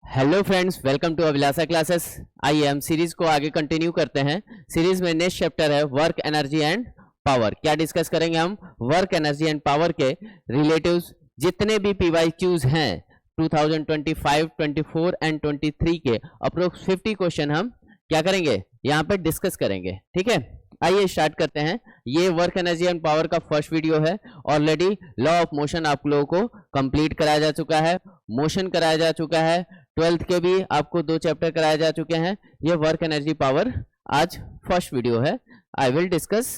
Hello friends, welcome to Abhilasha classes. आइए हम series को आगे कंटिन्यू करते हैं। सीरीज में नेक्स्ट चैप्टर है वर्क एनर्जी एंड पावर। क्या डिस्कस करेंगे हम? वर्क एनर्जी एंड पावर के रिलेटिव्स जितने भी पीवाईक्यूज हैं 2025, 24 एंड 23 के अप्रोक्स 50 क्वेश्चन हम क्या करेंगे यहाँ पे डिस्कस करेंगे। ठीक है, आइए स्टार्ट करते हैं। ये वर्क एनर्जी एंड पावर का फर्स्ट वीडियो है। ऑलरेडी लॉ ऑफ मोशन आप लोगों को कंप्लीट कराया जा चुका है, मोशन कराया जा चुका है, 12th के भी आपको 2 चैप्टर कराए जा चुके हैं। ये वर्क एनर्जी पावर आज फर्स्ट वीडियो है। I will discuss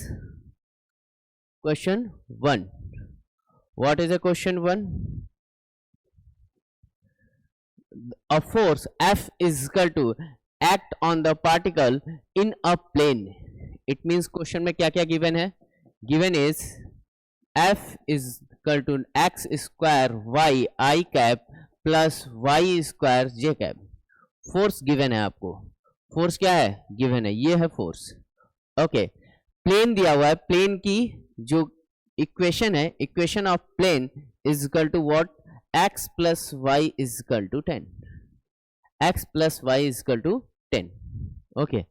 question 1। What is a question 1? A force F is equal to act on the particle in a plane. It means question में क्या क्या गिवन है? Given is F is equal to x square y I cap plus y square j cap. Force given है आपको। Force क्या है? Given है, ये है फोर्स। ओके, प्लेन दिया हुआ है। प्लेन की जो इक्वेशन है, equation of plane is equal to what? x plus y is equal to 10। x plus y is equal to 10। Okay,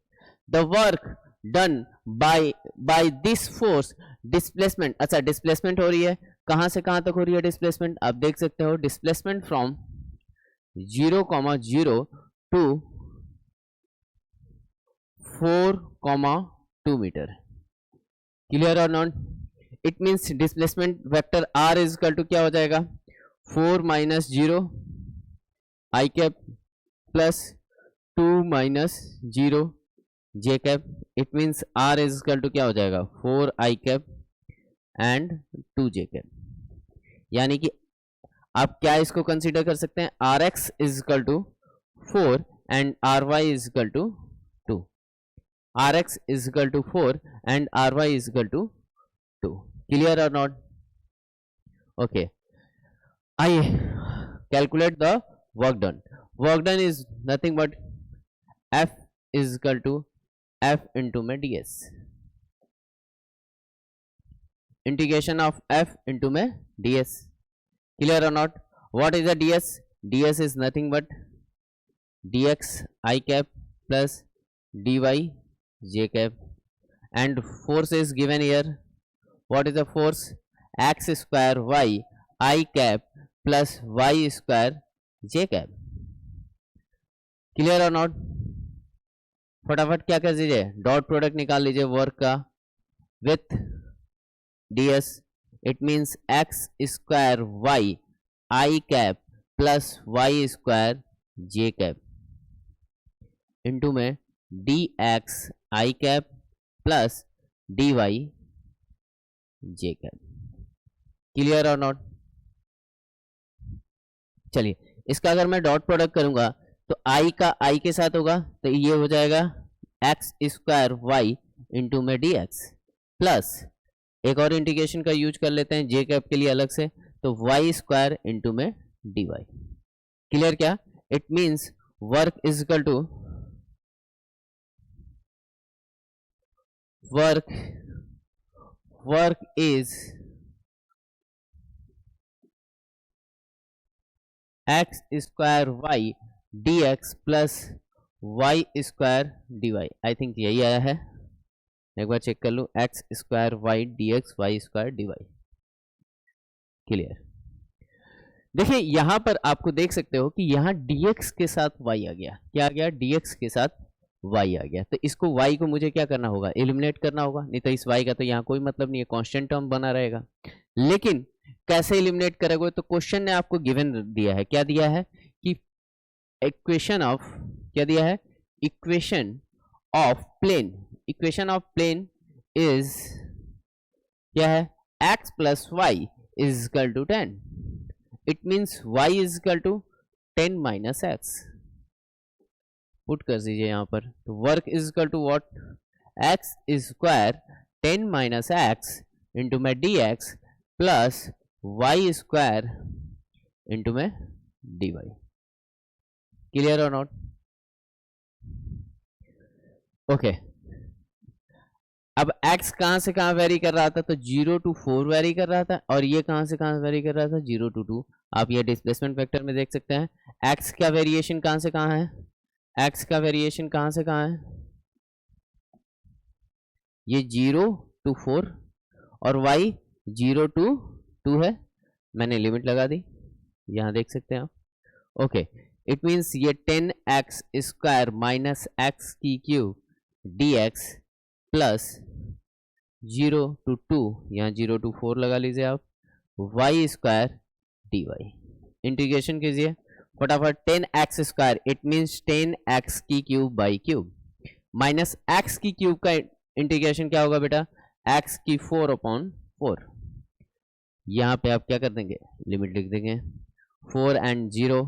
the work done by this force displacement. अच्छा, displacement हो रही है, कहां से कहां तक हो रही है डिस्प्लेसमेंट? आप देख सकते हो displacement from 0,0 to 4,2 metre. Clear और not? It means displacement vector r is equal to क्या हो जाएगा? 4 minus 0 i cap plus 2 minus 0 j cap. It means r is equal to क्या हो जाएगा? 4 i cap and 2 j cap. यानी कि आप क्या इसको कंसीडर कर सकते हैं? R x is equal to 4 and r y is equal to 2। R x is equal to 4 and r y is equal to 2। Clear और नॉट? ओके, आइए calculate the work done. Work done is nothing but f is equal to f into में d s. Integration of f into में ds। clear or not? what is the ds? ds is nothing but dx I cap plus dy j cap, and force is given here. what is the force? x square y I cap plus y square j cap। clear or not? फटाफट क्या कर दीजिए, dot product निकाल लीजिए work का with ds। it means x square y I cap plus y square j cap into में dx I cap plus dy j cap। Clear और not? चलिए, इसका अगर मैं डॉट प्रोडक्ट करूंगा तो i का i के साथ होगा, तो ये हो जाएगा x स्क्वायर y इंटू में dx प्लस एक और इंटीग्रेशन का यूज कर लेते हैं जे कैप के लिए अलग से, तो वाई स्क्वायर इंटू में डी वाई। क्लियर क्या? It means work is equal to work is x square y d x plus y square d y. I think यही आया है, एक बार चेक कर लो। X square y d x y square d y. Clear? देखिए यहां पर आपको देख सकते हो कि यहां dx के साथ y आ गया। क्या आ गया? dx के साथ y आ गया। तो इसको y को मुझे क्या करना होगा? एलिमिनेट करना होगा, नहीं तो इस y का तो यहाँ कोई मतलब नहीं है, कांस्टेंट टर्म बना रहेगा। लेकिन कैसे एलिमिनेट करोगे? तो क्वेश्चन ने आपको गिवन दिया है, क्या दिया है कि इक्वेशन ऑफ, क्या दिया है? Equation of plane. Equation of plane is क्या है? x plus y is equal to 10। It means y is equal to 10 minus x. Put कर दीजिए यहाँ पर, तो work is equal to what? x square 10 minus x into में d x plus y square into में d y. Clear और not? Okay, अब x कहां से कहां वेरी कर रहा था? तो 0 to 4 वेरी कर रहा था, और ये कहां से कहां वेरी कर रहा था? 0 to 2। आप ये डिस्प्लेसमेंट वेक्टर में देख सकते हैं। एक्स का वेरिएशन कहाँ से कहाँ है, एक्स का वेरिएशन कहाँ से कहाँ है, ये 0 to 4 और y 0 to 2 है, मैंने लिमिट लगा दी, यहाँ देख सकते हैं आप। ओके, इट मीन्स ये 10x स्क्वायर माइनस एक्स की क्यूब dx प्लस 0 to 2, यहाँ 0 to 4 लगा लीजिए आप, y स्क्वायर dy। इंटीग्रेशन कीजिए फटाफट, 10x square it means 10x की cube by cube minus x की क्यूब का इंटीग्रेशन क्या होगा बेटा, x की 4/4। यहाँ पे आप क्या कर देंगे, लिमिट लिख देंगे 4 and 0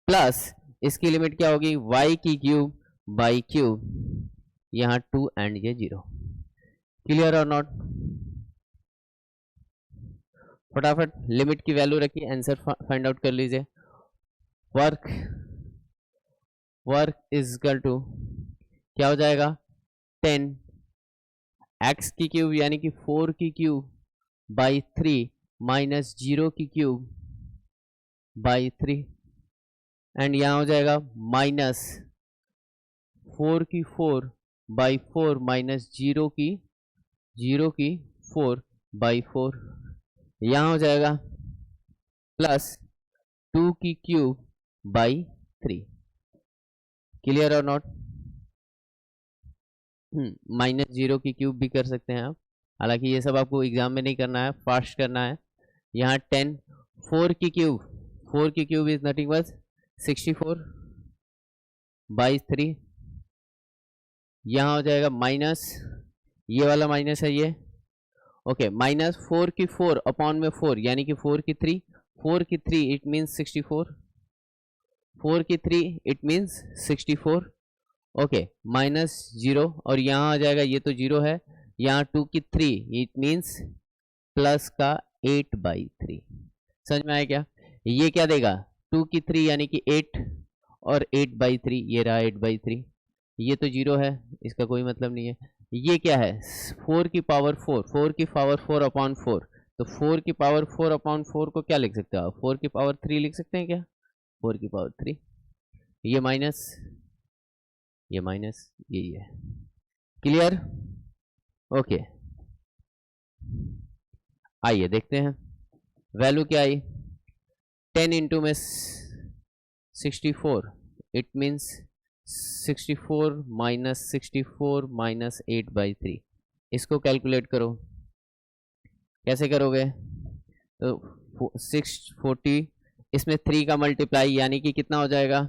प्लस इसकी लिमिट क्या होगी, y की क्यूब बाई क्यूब, यहाँ 2 and ये 0। क्लियर और नॉट, फटाफट लिमिट की वैल्यू रखिए, आंसर फाइंड आउट कर लीजिए। वर्क इज इक्वल टू क्या हो जाएगा, 10 x की क्यूब यानी कि 4 की क्यूब बाई 3 माइनस 0 की क्यूब बाई 3 एंड यहाँ हो जाएगा माइनस 4 की 4 बाई 4 माइनस 0 की 4 बाई 4, यहाँ हो जाएगा प्लस 2 की क्यूब बाई 3। क्लियर और नॉट, माइनस 0 की क्यूब भी कर सकते हैं आप, हालांकि ये सब आपको एग्जाम में नहीं करना है, फास्ट करना है। यहाँ 10 4 की cube is nothing but 64 by 3, यहाँ हो जाएगा माइनस, ये वाला माइनस है ये, ओके, माइनस 4 की 4 अपॉन में 4 यानी कि 4 की 3, 4 की 3 इट मीन्स 64, 4 की 3 इट मीन्स 64, ओके, माइनस 0 और यहाँ आ जाएगा, ये तो 0 है, यहाँ 2 की 3 इट मीन्स प्लस का 8/3। समझ में आया क्या, ये क्या देगा, 2 की 3 यानी कि 8 और 8/3, ये रहा 8/3, ये तो 0 है, इसका कोई मतलब नहीं है। ये क्या है, 4 की पावर 4, 4 की पावर 4/4, तो 4 की पावर 4/4 को क्या लिख सकते हो आप, 4 की पावर 3 लिख सकते हैं क्या, 4 की पावर 3, ये माइनस, ये माइनस, ये है। क्लियर, ओके, आइए देखते हैं वैल्यू क्या आई, 10 इंटू में 64 इट मीन्स 64 माइनस 8/3, इसको कैलकुलेट करो, कैसे करोगे, तो 640 इसमें 3 का मल्टीप्लाई यानी कि कितना हो जाएगा,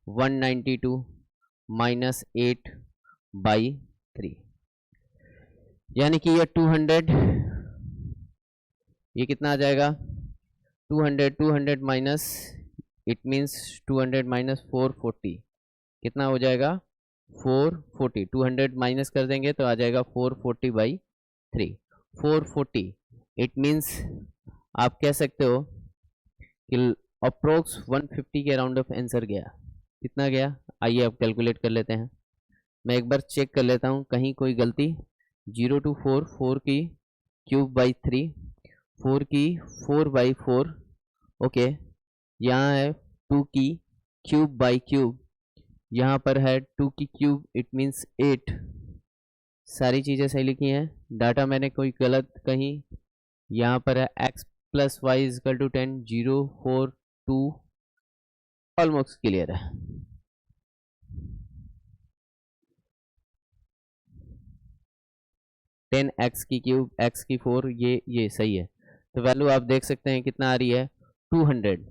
192 माइनस 8/3 यानी कि ये 200, ये कितना आ जाएगा, 200 माइनस इट मीन्स 200 माइनस 440 कितना हो जाएगा, 440, 200 माइनस कर देंगे तो आ जाएगा 440/3, 440 इट मीन्स आप कह सकते हो कि अप्रोक्स 150 के राउंड ऑफ आंसर गया, कितना गया, आइए अब कैलकुलेट कर लेते हैं, मैं एक बार चेक कर लेता हूँ कहीं कोई गलती, 0 to 4, 4 की क्यूब बाई 3, 4 की 4/4, ओके, यहाँ है 2 की क्यूब बाई क्यूब, यहाँ पर है 2 की क्यूब इट मीन्स 8, सारी चीज़ें सही लिखी हैं, डाटा मैंने कोई गलत कहीं, यहाँ पर है x plus y is equal to 10, 0 4 2, almost clear है। टेन एक्स की क्यूब एक्स की 4, ये सही है, तो वैल्यू आप देख सकते हैं कितना आ रही है, 200,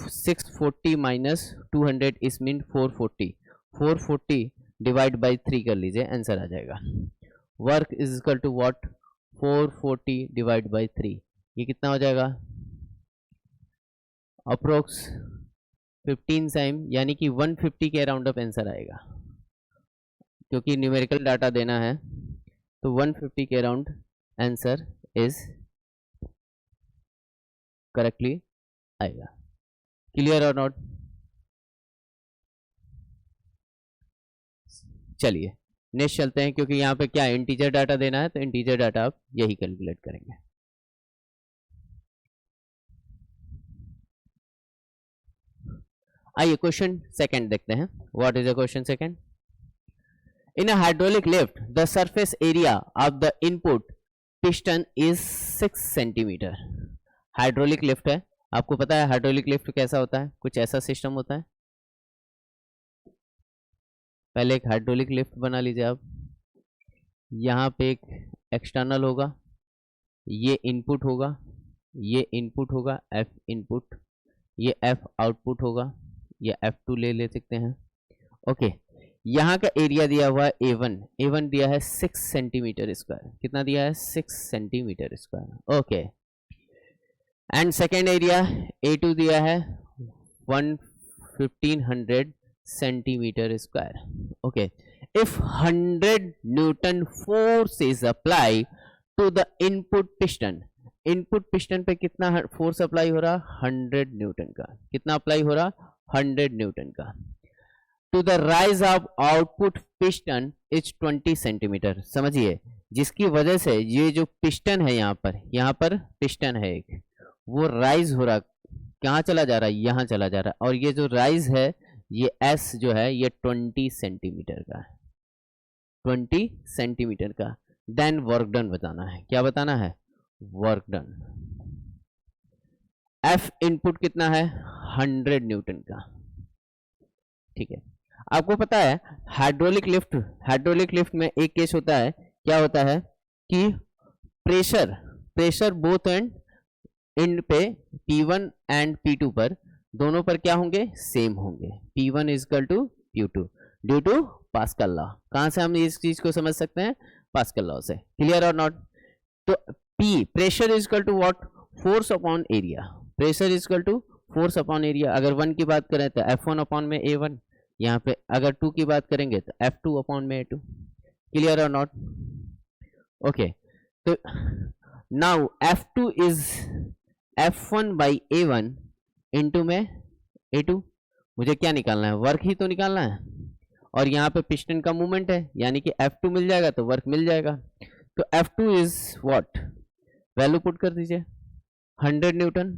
640 माइनस 200 इस मीन 440, 440 डिवाइड बाई 3 कर लीजिए, आंसर आ जाएगा, work is equal to what, 440 divide by 3, ये कितना हो जाएगा, अप्रोक्स 15 टाइम यानी कि 150 के अराउंड ऑफ आंसर आएगा, क्योंकि न्यूमेरिकल डाटा देना है तो 150 के अराउंड आंसर इज करेक्टली आएगा। क्लियर और नॉट, चलिए नेक्स्ट चलते हैं, क्योंकि यहाँ पे क्या इंटीजर डाटा देना है तो इंटीजर डाटा आप यही कैलकुलेट करेंगे। आइए क्वेश्चन सेकंड देखते हैं. What is the question second? In a hydraulic lift the surface area of the input piston is 6 centimetre. Hydraulic lift है, आपको पता है हाइड्रोलिक लिफ्ट कैसा होता है, कुछ ऐसा सिस्टम होता है. पहले एक हाइड्रोलिक लिफ्ट बना लीजिए आप. यहाँ पे एक एक्सटर्नल होगा, ये इनपुट होगा, ये इनपुट होगा एफ इनपुट, ये एफ आउटपुट होगा, ये F2 ले सकते हैं. ओके, यहाँ का एरिया दिया हुआ है A1. A1 दिया है 6 सेंटीमीटर स्क्वायर. कितना दिया है? 6 centimetre square. Okay, and second area A2 दिया है 1500 centimetre square. Okay, if 100 newton force is apply to the input piston. Input piston पे कितना फोर्स अप्लाई हो रहा? 100 न्यूटन का. कितना अप्लाई हो रहा? 100 न्यूटन का. To the rise of output piston is 20 centimetre. समझिए, जिसकी वजह से ये जो पिस्टन है यहाँ पर पिस्टन है एक, वो राइज हो रहा. कहाँ चला जा रहा है? यहाँ चला जा रहा है. और ये जो राइज है, ये S जो है ये 20 सेंटीमीटर का है. 20 सेंटीमीटर का. देन वर्क डन बताना है. क्या बताना है? Work done. F इनपुट कितना है? 100 न्यूटन का. ठीक है, आपको पता है हाइड्रोलिक लिफ्ट में एक केस होता है. क्या होता है कि प्रेशर बोथ एंड पे P1 एंड P2 पर, दोनों पर क्या होंगे? सेम होंगे. P1 is equal to P2 due to Pascal law. कहां से हम इस चीज को समझ सकते हैं? पास्कल लॉ से. क्लियर और नॉट? तो P pressure is equal to what? Force upon area. Pressure is equal to force upon area. अगर 1 की बात करें तो F1 अपॉन में A1. यहाँ पे अगर 2 की बात करेंगे तो F2 अपॉन में A2. क्लियर और नॉट? ओके, तो now F2 is F1 by A1 into में A2. मुझे क्या निकालना है? वर्क ही तो निकालना है. और यहाँ पे पिस्टन का मूवमेंट है, यानी कि F2 मिल जाएगा तो वर्क मिल जाएगा. तो F2 is what? Value put कर दीजिए, 100 न्यूटन.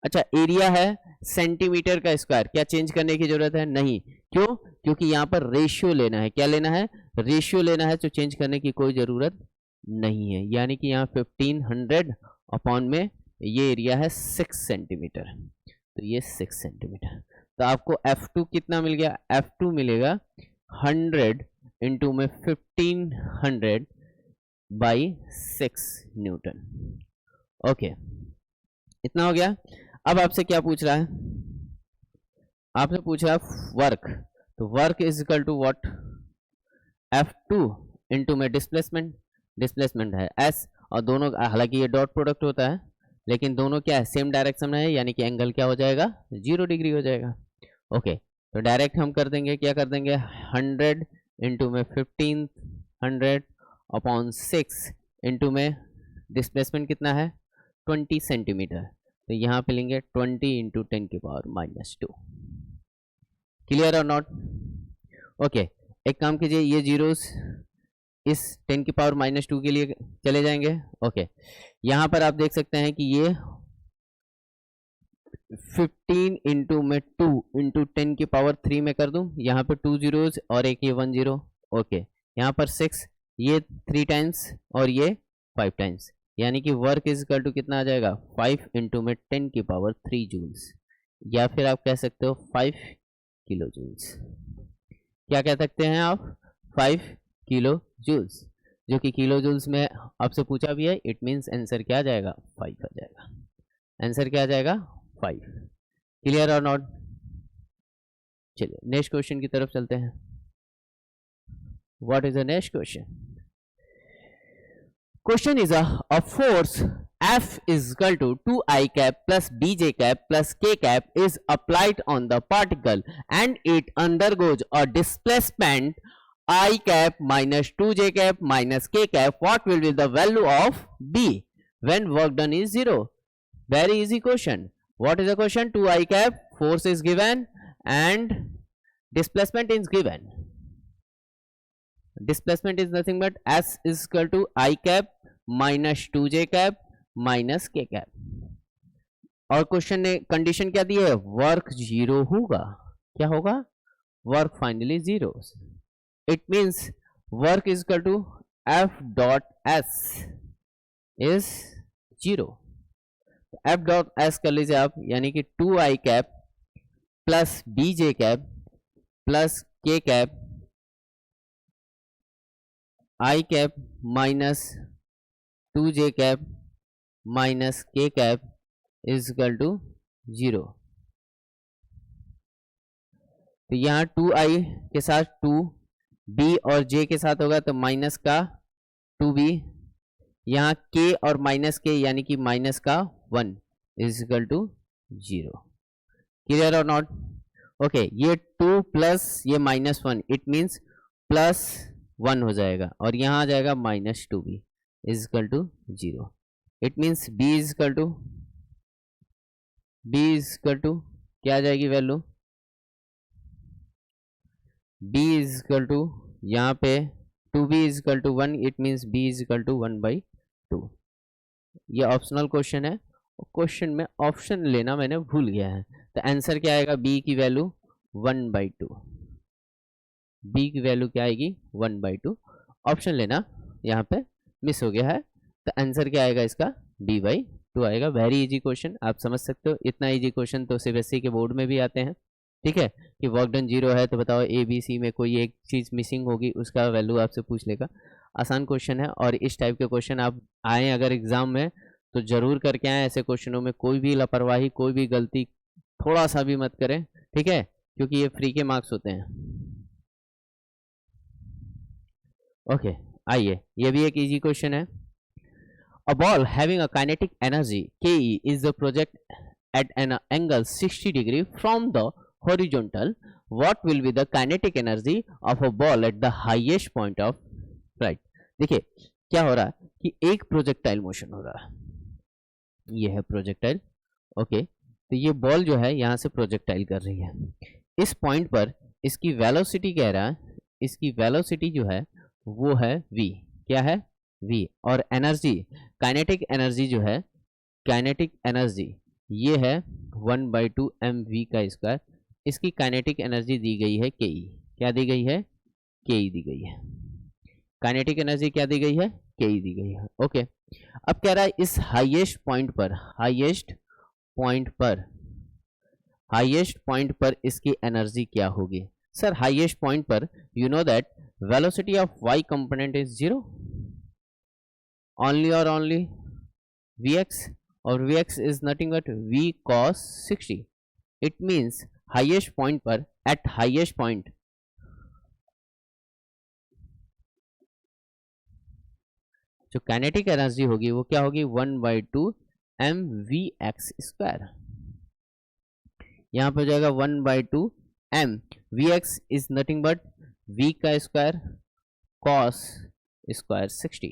अच्छा, एरिया है सेंटीमीटर का स्क्वायर. क्या चेंज करने की जरूरत है? नहीं. क्यों? क्योंकि यहाँ पर रेशियो लेना है. क्या लेना है? रेशियो लेना है. तो चेंज करने की कोई जरूरत नहीं है. यानी कि यहाँ 1500 अपॉन में ये एरिया है 6 सेंटीमीटर. तो ये 6 सेंटीमीटर. तो आपको F2 कितना मिल गया? F2 मिलेगा 100 इंटू में 1500 बाई 6 न्यूटन. ओके, इतना हो गया. अब आपसे क्या पूछ रहा है? आपने पूछा वर्क. तो work is equal to what? F2 into में डिस्प्लेसमेंट है S, और दोनों, हालांकि ये डॉट प्रोडक्ट होता है, लेकिन दोनों क्या है? सेम डायरेक्शन में है, यानी कि एंगल क्या हो जाएगा? 0 डिग्री हो जाएगा. ओके, तो डायरेक्ट हम कर देंगे. क्या कर देंगे? 100 इंटू में 1500 अपॉन 6 इंटू में डिस्प्लेसमेंट कितना है? 20 सेंटीमीटर. तो यहाँ पे लेंगे 20 इंटू 10 की पावर -2. क्लियर और नॉट? ओके, एक काम कीजिए, ये जीरोस इस 10 की पावर -2 के लिए चले जाएंगे. ओके, यहाँ पर आप देख सकते हैं कि ये 15 इंटू में 2 इंटू 10 की पावर 3 में कर दूं. यहाँ पे 2 जीरोस और एक ये 1 जीरो. ओके, यहाँ पर 6, ये 3 टाइम्स और ये 5 टाइम्स, यानी कि वर्क इज इक्वल टू कितना आ जाएगा? 5 इंटू में 10 की पावर 3 जूल्स, या फिर आप कह सकते हो 5 किलो जूल्स. क्या कह सकते हैं आप? 5 किलो जूल्स, जो कि किलो जूल्स में आपसे पूछा भी है. इट मीन्स आंसर क्या आ जाएगा? 5 आ जाएगा. आंसर क्या आ जाएगा? 5. क्लियर और नॉट? चलिए नेक्स्ट क्वेश्चन की तरफ चलते हैं. What is the next question? Question is a force F is equal to 2I cap plus BJ cap plus K cap is applied on the particle and it undergoes a displacement I cap minus 2J cap minus K cap. What will be the value of B when work done is 0? Very easy question. What is the question? 2I cap, force is given and displacement is given. Displacement is nothing but S is equal to I cap minus 2J cap minus K cap. और question ने condition क्या दी है, work zero होगा, क्या होगा, work finally zero. It means work is equal to F dot S is zero. F dot S कर लीजिए आप, यानी कि 2i cap plus bj cap plus k cap i cap minus 2j cap minus k cap is equal to zero. तो यहाँ 2i के साथ 2b और j के साथ होगा तो माइनस का 2b, यहाँ k और माइनस k यानी कि माइनस का 1 is equal to zero. Clear और नॉट? ओके, ये 2 प्लस ये माइनस 1 इट मीन्स प्लस 1 हो जाएगा और यहाँ आ जाएगा minus 2b is equal to zero. It means b is equal to क्या आ जाएगी value, b is equal to यहाँ पे 2b is equal to 1, it means b is equal to 1/2। ये ऑप्शनल क्वेश्चन है, क्वेश्चन में ऑप्शन लेना मैंने भूल गया है, तो आंसर क्या आएगा, b की वैल्यू 1/2। b की वैल्यू क्या आएगी 1/2, ऑप्शन लेना यहाँ पे मिस हो गया है, तो आंसर क्या आएगा इसका b/2 आएगा। वेरी इजी क्वेश्चन, आप समझ सकते हो, इतना इजी क्वेश्चन तो सीबीएसई के बोर्ड में भी आते हैं। ठीक है, कि वर्क डन जीरो है तो बताओ ए बी सी में कोई एक चीज़ मिसिंग होगी, उसका वैल्यू आपसे पूछ लेगा। आसान क्वेश्चन है और इस टाइप के क्वेश्चन आप आए अगर एग्जाम में तो जरूर करके आए। ऐसे क्वेश्चनों में कोई भी लापरवाही, कोई भी गलती थोड़ा सा भी मत करें, ठीक है, क्योंकि ये फ्री के मार्क्स होते हैं। ओके, आइए, ये भी एक इजी क्वेश्चन है। A ball having a kinetic energy Ke is the project at an angle 60 degree from the horizontal. What will be the kinetic energy of a ball at the highest point of flight? देखिए क्या हो रहा है कि एक projectile motion हो रहा है, ये है प्रोजेक्टाइल। ओके, तो ये बॉल जो है यहाँ से प्रोजेक्टाइल कर रही है, इस पॉइंट पर इसकी वेलोसिटी कह रहा है, इसकी वेलोसिटी जो है वो है v, क्या है v, और एनर्जी काइनेटिक एनर्जी जो है, काइनेटिक एनर्जी ये है 1/2 mv का स्क्वायर। इसकी काइनेटिक एनर्जी दी गई है ke, क्या दी गई है, ke दी गई है। काइनेटिक एनर्जी क्या दी गई है, ke दी गई है। ओके, अब कह रहा है इस हाईएस्ट पॉइंट पर, हाईएस्ट पॉइंट पर इसकी एनर्जी क्या होगी। सर हाईएस्ट पॉइंट पर you know that velocity of y component is 0, only or only vx, or vx is nothing but v cos 60। it means highest point पर, at highest point जो kinetic energy होगी वो क्या होगी 1/2 mvx square. यहाँ पर हो जाएगा 1/2 m, vx is nothing but v का स्क्वायर cos स्क्वायर 60,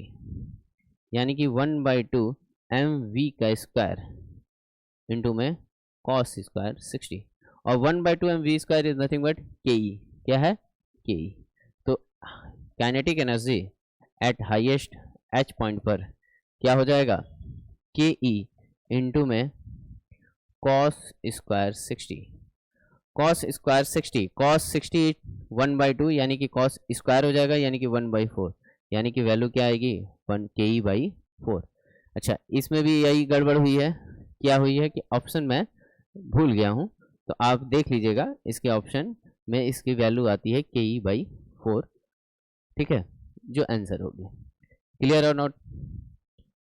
यानी कि 1/2 mv का स्क्वायर इंटू में cos स्क्वायर 60, और 1/2 mv square is nothing but ke, क्या है ke। तो kinetic energy at highest h point पर क्या हो जाएगा ke इंटू में cos square 60, cos square 60, cos 60 1/2 यानी कि cos स्क्वायर हो जाएगा, यानी कि 1/4, यानी कि वैल्यू क्या आएगी 1 ke/4। अच्छा, इसमें भी यही गड़बड़ हुई है, क्या हुई है कि ऑप्शन मैं भूल गया हूँ, तो आप देख लीजिएगा इसके ऑप्शन में इसकी वैल्यू आती है ke/4, ठीक है, जो आंसर होगी। क्लियर और नॉट?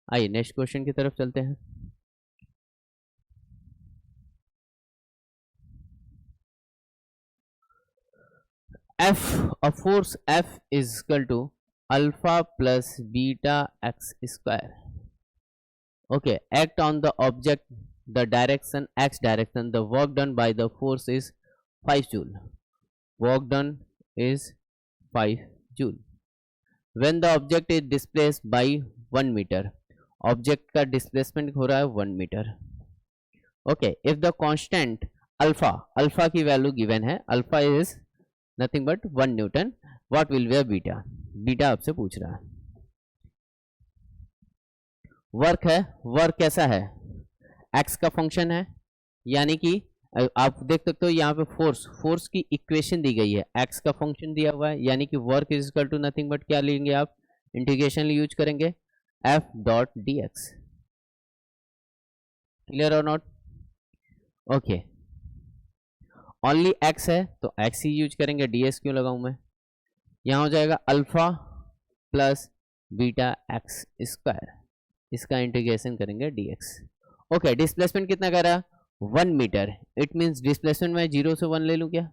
आइए नेक्स्ट क्वेश्चन की तरफ चलते हैं। F, a force F is equal to alpha plus beta x square. Okay, act on the object the direction x direction. The work done by the force is 5 joule. Work done is 5 joule. When the object is displaced by 1 meter, object का displacement हो रहा है 1 meter. Okay, if the constant alpha की value given है, alpha is nothing but 1 Newton, what will be a beta, beta आपसे पूछ रहा है। वर्क है, वर्क कैसा है एक्स का फंक्शन है, यानी कि आप देख सकते हो यहाँ पे फोर्स की इक्वेशन दी गई है, एक्स का फंक्शन दिया हुआ है, यानी कि work is equal to nothing but क्या लेंगे आप, इंटीग्रेशन यूज करेंगे F dot D X. Clear और नॉट? ओके, ओनली एक्स है तो एक्स ही यूज करेंगे, डी एक्स क्यों लगाऊं मैं। यहाँ हो जाएगा alpha plus beta X square, इसका इंटीग्रेशन करेंगे डी एक्स। ओके, डिस्प्लेसमेंट कितना कर रहा है, 1 मीटर, इट मीन्स डिस्प्लेसमेंट में 0 से 1 ले लूँ क्या,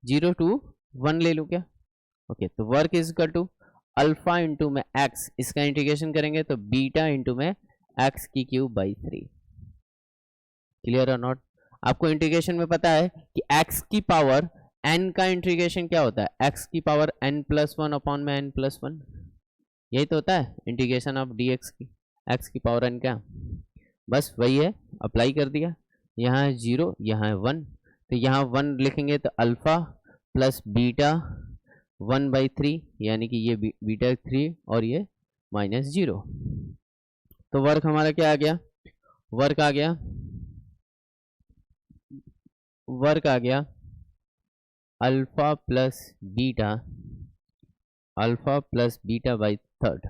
0 to 1 ले लूँ क्या। ओके, तो work is equal to alpha into में एक्स, इसका इंटीग्रेशन करेंगे तो बीटा इंटू में एक्स की क्यूब बाई 3। क्लियर और नॉट? आपको इंटीग्रेशन में पता है कि x की पावर n का इंटीग्रेशन क्या होता है, x की पावर n+1 अपॉन में n+1, यही तो होता है इंटीग्रेशन ऑफ dx की, x की पावर n क्या, बस वही है, अप्लाई कर दिया। यहाँ है 0, यहाँ है 1, तो यहाँ 1 लिखेंगे तो अल्फा प्लस बीटा 1/3, यानी कि ये बीटा 3 और ये -0, तो वर्क हमारा क्या आ गया, वर्क आ गया alpha plus beta by 3,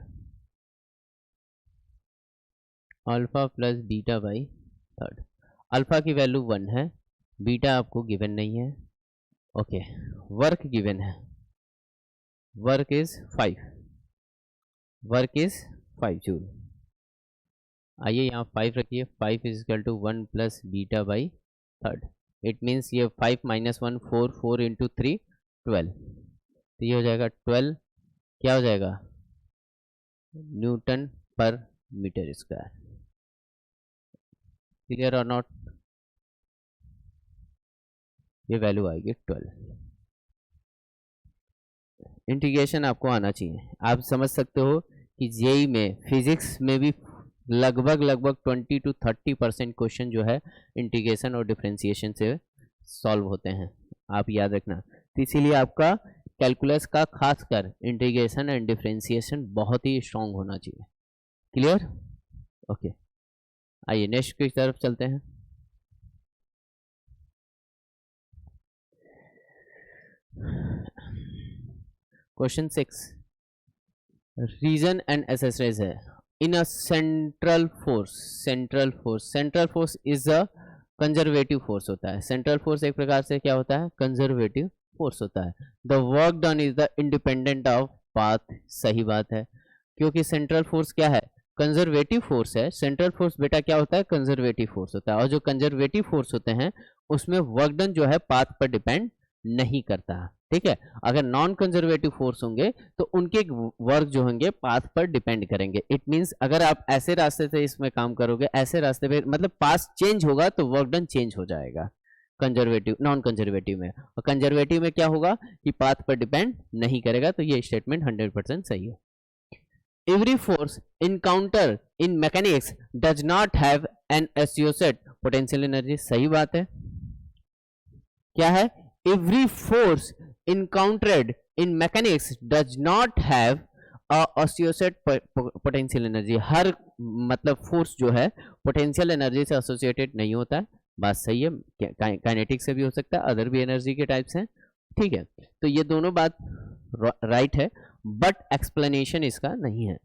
alpha plus beta by 3। Alpha की वैल्यू 1 है, बीटा आपको गिवन नहीं है। ओके, वर्क गिवन है, वर्क इज 5 जूल। आइए यहाँ 5 रखिए, 5 is equal to 1 plus beta by 3, it means ये 5 माइनस 1 4, 4 इंटू 3 12, तो ये हो जाएगा 12, क्या हो जाएगा, न्यूटन पर मीटर स्क्वायर। क्लियर और नॉट? ये वैल्यू आएगी 12। इंटीग्रेशन आपको आना चाहिए, आप समझ सकते हो कि जेई में फिजिक्स में भी लगभग 20 to 30% क्वेश्चन जो है इंटीग्रेशन और डिफरेंशिएशन से सॉल्व होते हैं, आप याद रखना। तो इसीलिए आपका कैलकुलस का खासकर इंटीग्रेशन एंड डिफरेंशिएशन बहुत ही स्ट्रांग होना चाहिए। क्लियर? ओके, आइए नेक्स्ट की तरफ चलते हैं। क्वेश्चन 6, रीजन एंड एक्सेसरीज है। In a central force is a conservative force होता है, सेंट्रल फोर्स एक प्रकार से क्या होता है, कंजर्वेटिव फोर्स होता है। The work done is the independent of path, सही बात है, क्योंकि सेंट्रल फोर्स क्या है, कंजर्वेटिव फोर्स है। सेंट्रल फोर्स बेटा क्या होता है, कंजर्वेटिव फोर्स होता है, और जो कंजर्वेटिव फोर्स होते हैं उसमें वर्क डन जो है पाथ पर डिपेंड नहीं करता, ठीक है। अगर नॉन कंजर्वेटिव फोर्स होंगे तो उनके वर्क जो होंगे पाथ पर डिपेंड करेंगे। इट मींस अगर आप ऐसे रास्ते से इसमें काम करोगे, ऐसे रास्ते पे, मतलब पाथ चेंज होगा तो वर्क डन चेंज हो जाएगा कंजर्वेटिव नॉन कंजर्वेटिव में, और कंजर्वेटिव में क्या होगा कि पाथ पर डिपेंड नहीं करेगा। तो ये स्टेटमेंट 100% सही है। Every force encounter in mechanics does not have an associated potential energy, सही बात है। क्या है, every force encountered in mechanics does not have a associated potential energy, हर मतलब फोर्स जो है पोटेंशियल एनर्जी से एसोसिएटेड नहीं होता है, बात सही है। काइनेटिक से भी हो सकता है, अदर भी एनर्जी के टाइप्स हैं, ठीक है। तो ये दोनों बात राइट है, बट एक्सप्लेनेशन इसका नहीं है।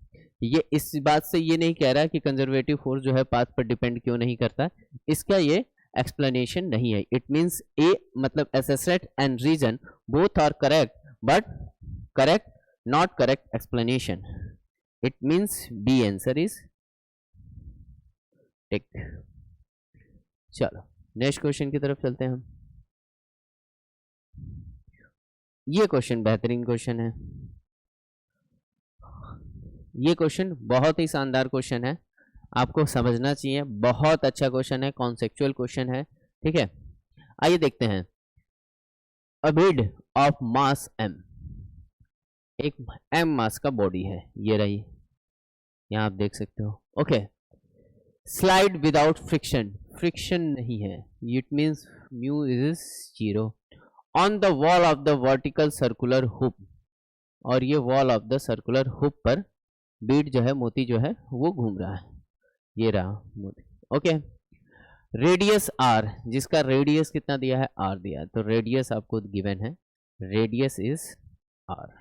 ये इस बात से ये नहीं कह रहा कि कंजर्वेटिव फोर्स जो है पाथ पर डिपेंड क्यों नहीं करता, इसका ये एक्सप्लेनेशन नहीं है। इट मींस ए मतलब assertion and reason both are correct, but correct not correct explanation. It means B answer is tick. चलो नेक्स्ट क्वेश्चन की तरफ चलते हैं हम। ये क्वेश्चन बेहतरीन क्वेश्चन है, ये क्वेश्चन बहुत ही शानदार क्वेश्चन है, आपको समझना चाहिए, बहुत अच्छा क्वेश्चन है, कॉन्सेप्चुअल क्वेश्चन है, ठीक है। आइए देखते हैं। अ बेड ऑफ मास m, एक m मास का बॉडी है, ये रही, यहां आप देख सकते हो। Okay, slide without friction, friction नहीं है, it means mu is 0 on the wall of the vertical circular hoop, और ये wall of the circular hoop पर बीड जो है, मोती जो है वो घूम रहा है। ये रहा मोदी। ओके, रेडियस आर, जिसका रेडियस कितना दिया है, आर दिया है, तो रेडियस आपको गिवन है, radius is R.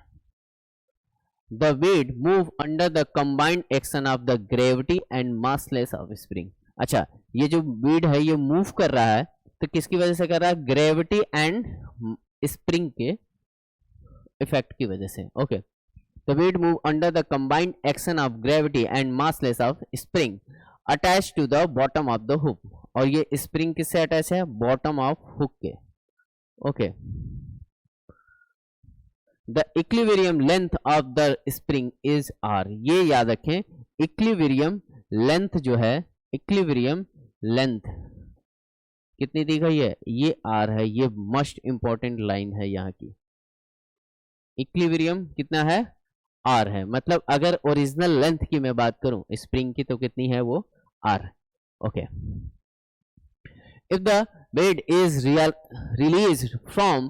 The weight move under the combined action of the gravity and massless of spring. अच्छा, ये जो वेट है ये मूव कर रहा है, तो किसकी वजह से कर रहा है, ग्रेविटी एंड स्प्रिंग के इफेक्ट की वजह से। Okay, the weight move under the combined action of gravity and massless of spring attach to the bottom of the hook, और ये स्प्रिंग किससे अटैच है, बॉटम ऑफ हुक के। Okay, the equilibrium length of the spring is R, ये याद रखें, equilibrium length जो है, इक्विलिब्रियम लेंथ कितनी दी गई है, ये आर है, ये मोस्ट इंपॉर्टेंट लाइन है यहाँ की। इक्विलिब्रियम कितना है, आर है, मतलब अगर ओरिजिनल लेंथ की मैं बात करूं स्प्रिंग की तो कितनी है वो, R. Okay, if the bead is released from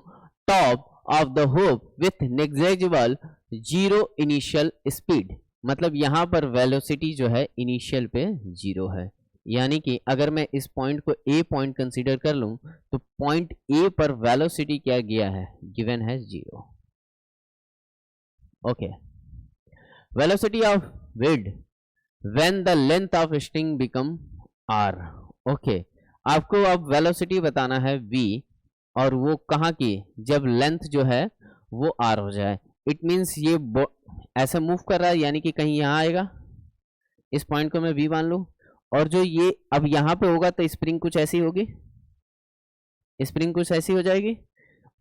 top of the hook with negligible zero initial speed, मतलब यहां पर वेलोसिटी जो है इनिशियल पे जीरो है, यानी कि अगर मैं इस पॉइंट को ए पॉइंट कंसीडर कर लूं तो पॉइंट ए पर वेलोसिटी क्या गया है, गिवन है zero. Okay, velocity of wind when the length of string become R. Okay, आपको अब वेलोसिटी बताना है v, और वो कहाँ की, जब लेंथ जो है वो r हो जाए। इट मीन्स ये ऐसे मूव कर रहा है, यानी कि कहीं यहाँ आएगा, इस पॉइंट को मैं v मान लूँ, और जो ये अब यहाँ पे होगा तो स्प्रिंग कुछ ऐसी होगी, स्प्रिंग कुछ ऐसी हो जाएगी,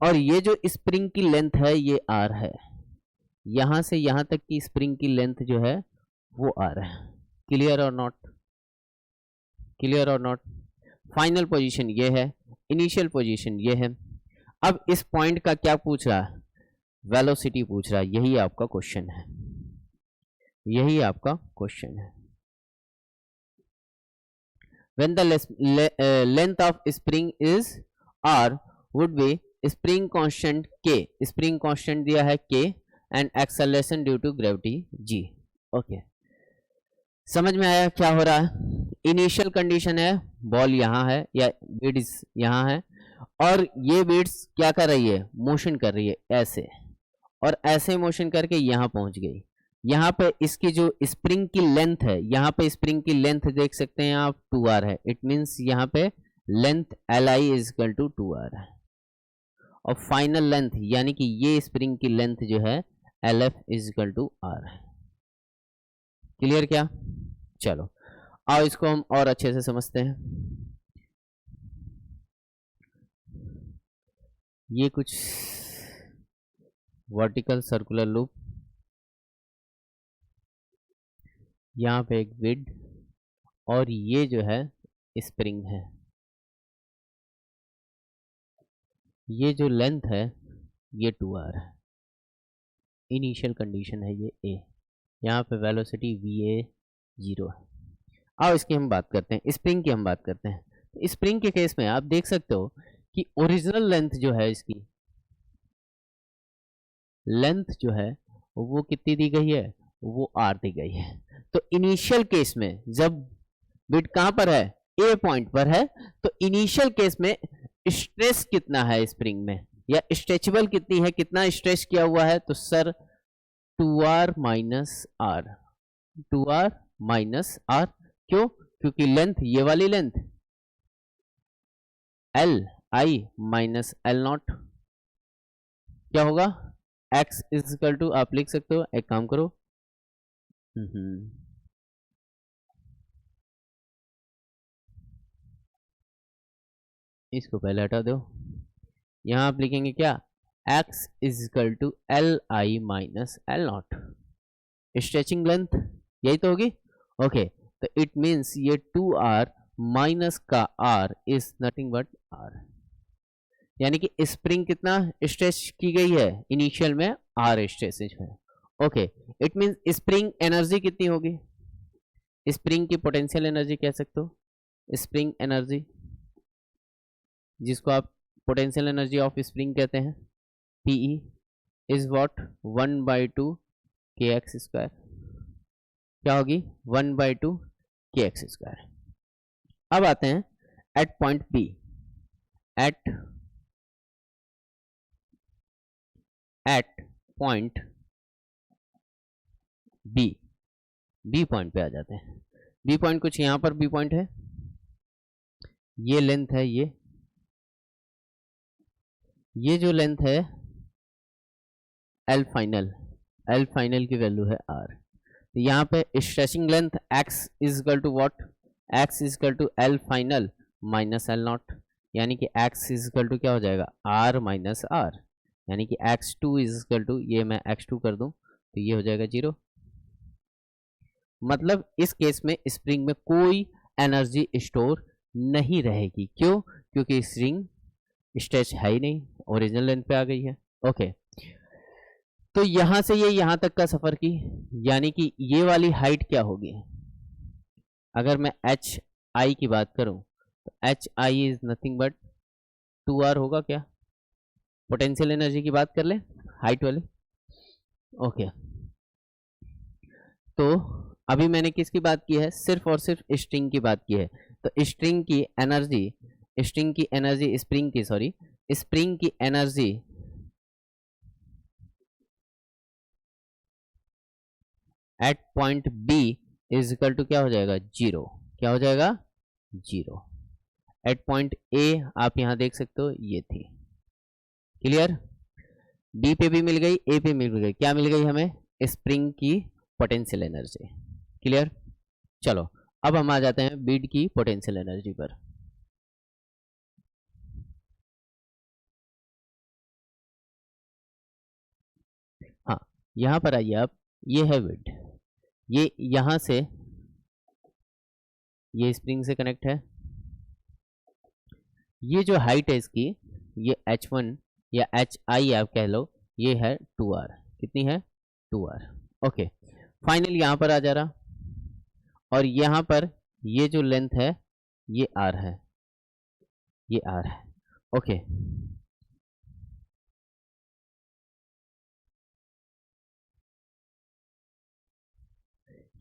और ये जो स्प्रिंग की लेंथ है ये r है, यहाँ से यहाँ तक की स्प्रिंग की लेंथ जो है वो r है। क्लियर और नॉट, क्लियर और नॉट। फाइनल पोजीशन ये है, इनिशियल पोजीशन ये है। अब इस पॉइंट का क्या पूछ रहा है, वेलोसिटी पूछ रहा है, यही आपका क्वेश्चन है, यही आपका क्वेश्चन है। When the length of spring is r would be spring constant k, spring constant दिया है k and acceleration due to gravity g। Okay, समझ में आया क्या हो रहा है। इनिशियल कंडीशन है, बॉल यहाँ है या बीड्स यहाँ है, और ये बीड्स क्या कर रही है, मोशन कर रही है ऐसे, और ऐसे मोशन करके यहाँ पहुंच गई। यहाँ पे इसकी जो स्प्रिंग की लेंथ है, यहाँ पे स्प्रिंग की लेंथ देख सकते हैं आप 2r है, इट मीन्स यहाँ पे length li is equal to 2r है, और फाइनल लेंथ यानी कि ये स्प्रिंग की लेंथ जो है lf is equal to r है। क्लियर क्या, चलो आओ इसको हम और अच्छे से समझते हैं। ये कुछ वर्टिकल सर्कुलर लूप, यहाँ पे एक विड, और ये जो है स्प्रिंग है, ये जो लेंथ है ये 2r है, इनिशियल कंडीशन है ये a, यहाँ पे वेलोसिटी va 0 है। आओ इसकी हम बात करते हैं, स्प्रिंग की हम बात करते हैं। तो स्प्रिंग के केस में आप देख सकते हो कि ओरिजिनल लेंथ जो है, इसकी लेंथ जो है वो कितनी दी गई है, वो r दी गई है। तो इनिशियल केस में जब बिट कहां पर है, ए पॉइंट पर है, तो इनिशियल केस में स्ट्रेस कितना है स्प्रिंग में, या स्ट्रेचेबल कितनी है, कितना स्ट्रेच किया हुआ है, तो sir 2r minus R, 2r minus R. क्यों, क्योंकि लेंथ ये वाली length L I minus L naught क्या होगा, x इज इक्वल टू, आप लिख सकते हो, एक काम करो, इसको पहले हटा दो, यहां आप लिखेंगे क्या, x is equal to L I minus L naught, stretching length यही तो होगी। ओके, तो इट मीन्स ये 2r माइनस का r is nothing but r, यानी कि स्प्रिंग कितना स्ट्रेच की गई है, इनिशियल में r स्ट्रेच है। Okay, it means spring energy कितनी होगी, स्प्रिंग की पोटेंशियल एनर्जी कह सकते हो, स्प्रिंग एनर्जी जिसको आप पोटेंशियल एनर्जी ऑफ स्प्रिंग कहते हैं, PE is what 1/2 kx square, क्या होगी 1/2 kx²। अब आते हैं at point B, at point B point पे आ जाते हैं। बी पॉइंट कुछ यहां पर बी पॉइंट है, ये लेंथ है, ये जो लेंथ है एल फाइनल की वैल्यू है आर। तो यहाँ पे stretching length x is equal to what, x is equal to L final minus L naught, यानी कि x इज इक्वल टू क्या हो जाएगा, r माइनस आर, यानी कि x2 इज इक्वल टू, ये मैं x2 कर दूं तो ये हो जाएगा 0। मतलब इस केस में स्प्रिंग में कोई एनर्जी स्टोर नहीं रहेगी। क्यों? क्योंकि स्प्रिंग स्ट्रेच है ही नहीं, ओरिजिनल लेंथ पे आ गई है। ओके, तो यहां से ये यहां तक का सफर की, यानी कि ये वाली हाइट क्या होगी, अगर मैं एच आई की बात करूं तो H I is nothing but 2r होगा क्या। पोटेंशियल एनर्जी की बात कर ले हाइट वाली। ओके, तो अभी मैंने किसकी बात की है, सिर्फ और सिर्फ स्ट्रिंग की बात की है। तो स्प्रिंग की energy at point B is equal to क्या हो जाएगा, 0। क्या हो जाएगा, 0। एट पॉइंट ए आप यहां देख सकते हो, ये थी। क्लियर? बी पे भी मिल गई, ए पे मिल गई, क्या मिल गई हमें, स्प्रिंग की पोटेंशियल एनर्जी। क्लियर? चलो अब हम आ जाते हैं बीड की पोटेंशियल एनर्जी पर। हाँ, यहां पर आइए आप, ये है बीड, ये यहां से ये स्प्रिंग से कनेक्ट है, ये जो हाइट है इसकी, ये h1 या hi आप कह लो, ये है 2r। कितनी है, 2r। ओके, फाइनल यहां पर आ जा रहा, और यहां पर ये जो लेंथ है ये r है, ये r है। ओके,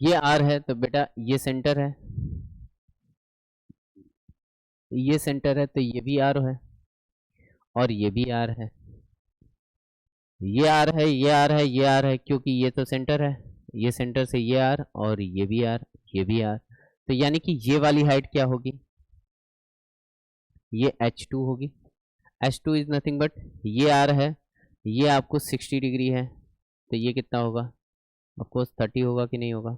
ये r है, तो बेटा ये सेंटर है, ये सेंटर है, तो ये भी r है, और ये भी r है, ये r है, ये r है, ये r है, क्योंकि ये तो सेंटर है, ये सेंटर से ये r, और ये भी r, ये भी r। तो यानी कि ये वाली हाइट क्या होगी, ये h2 होगी। h2 इज नथिंग बट, ये r है, ये आपको 60 डिग्री है, तो ये कितना होगा, ऑफकोर्स 30 होगा कि नहीं होगा,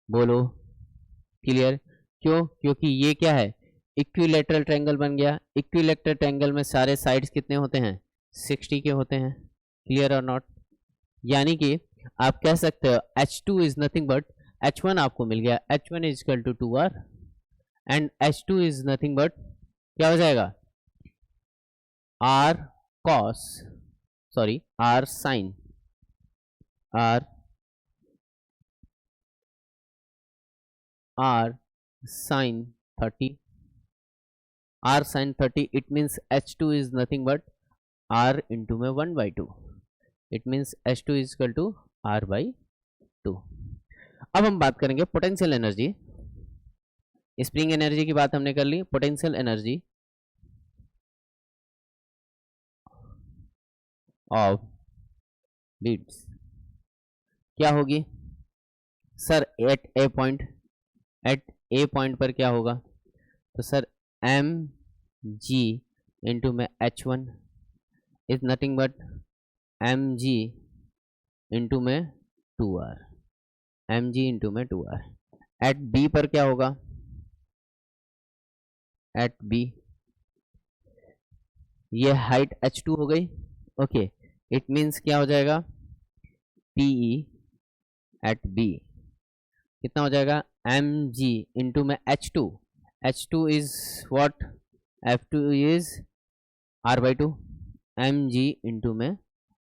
बोलो। क्लियर? क्यों? क्योंकि ये क्या है, इक्विलैटरल ट्रायंगल बन गया। इक्विलैटरल ट्रायंगल में सारे साइड्स कितने होते हैं, 60 के होते हैं। क्लियर और नॉट? यानी कि आप कह सकते हो h2 is nothing but, h1 आपको मिल गया, h1 is equal to 2r, and h2 is nothing but क्या हो जाएगा, r cos, sorry r sin, r sin 30, r sin 30, it means h2 is nothing but r into में 1/2, it means h2 is equal to r/2। अब हम बात करेंगे potential energy. Spring energy की बात हमने कर ली, पोटेंशियल एनर्जी ऑफ बीड्स क्या होगी सर, एट ए पॉइंट पर क्या होगा, तो सर एम जी इंटू में h1 is nothing but M G into में 2r, एम जी इंटू में 2r। एट बी पर क्या होगा, एट बी ये हाइट h2 हो गई। ओके, इट मीन्स क्या हो जाएगा, PE एट बी कितना हो जाएगा, एम जी इंटू में h2 is what, f2 is r/2, M G into में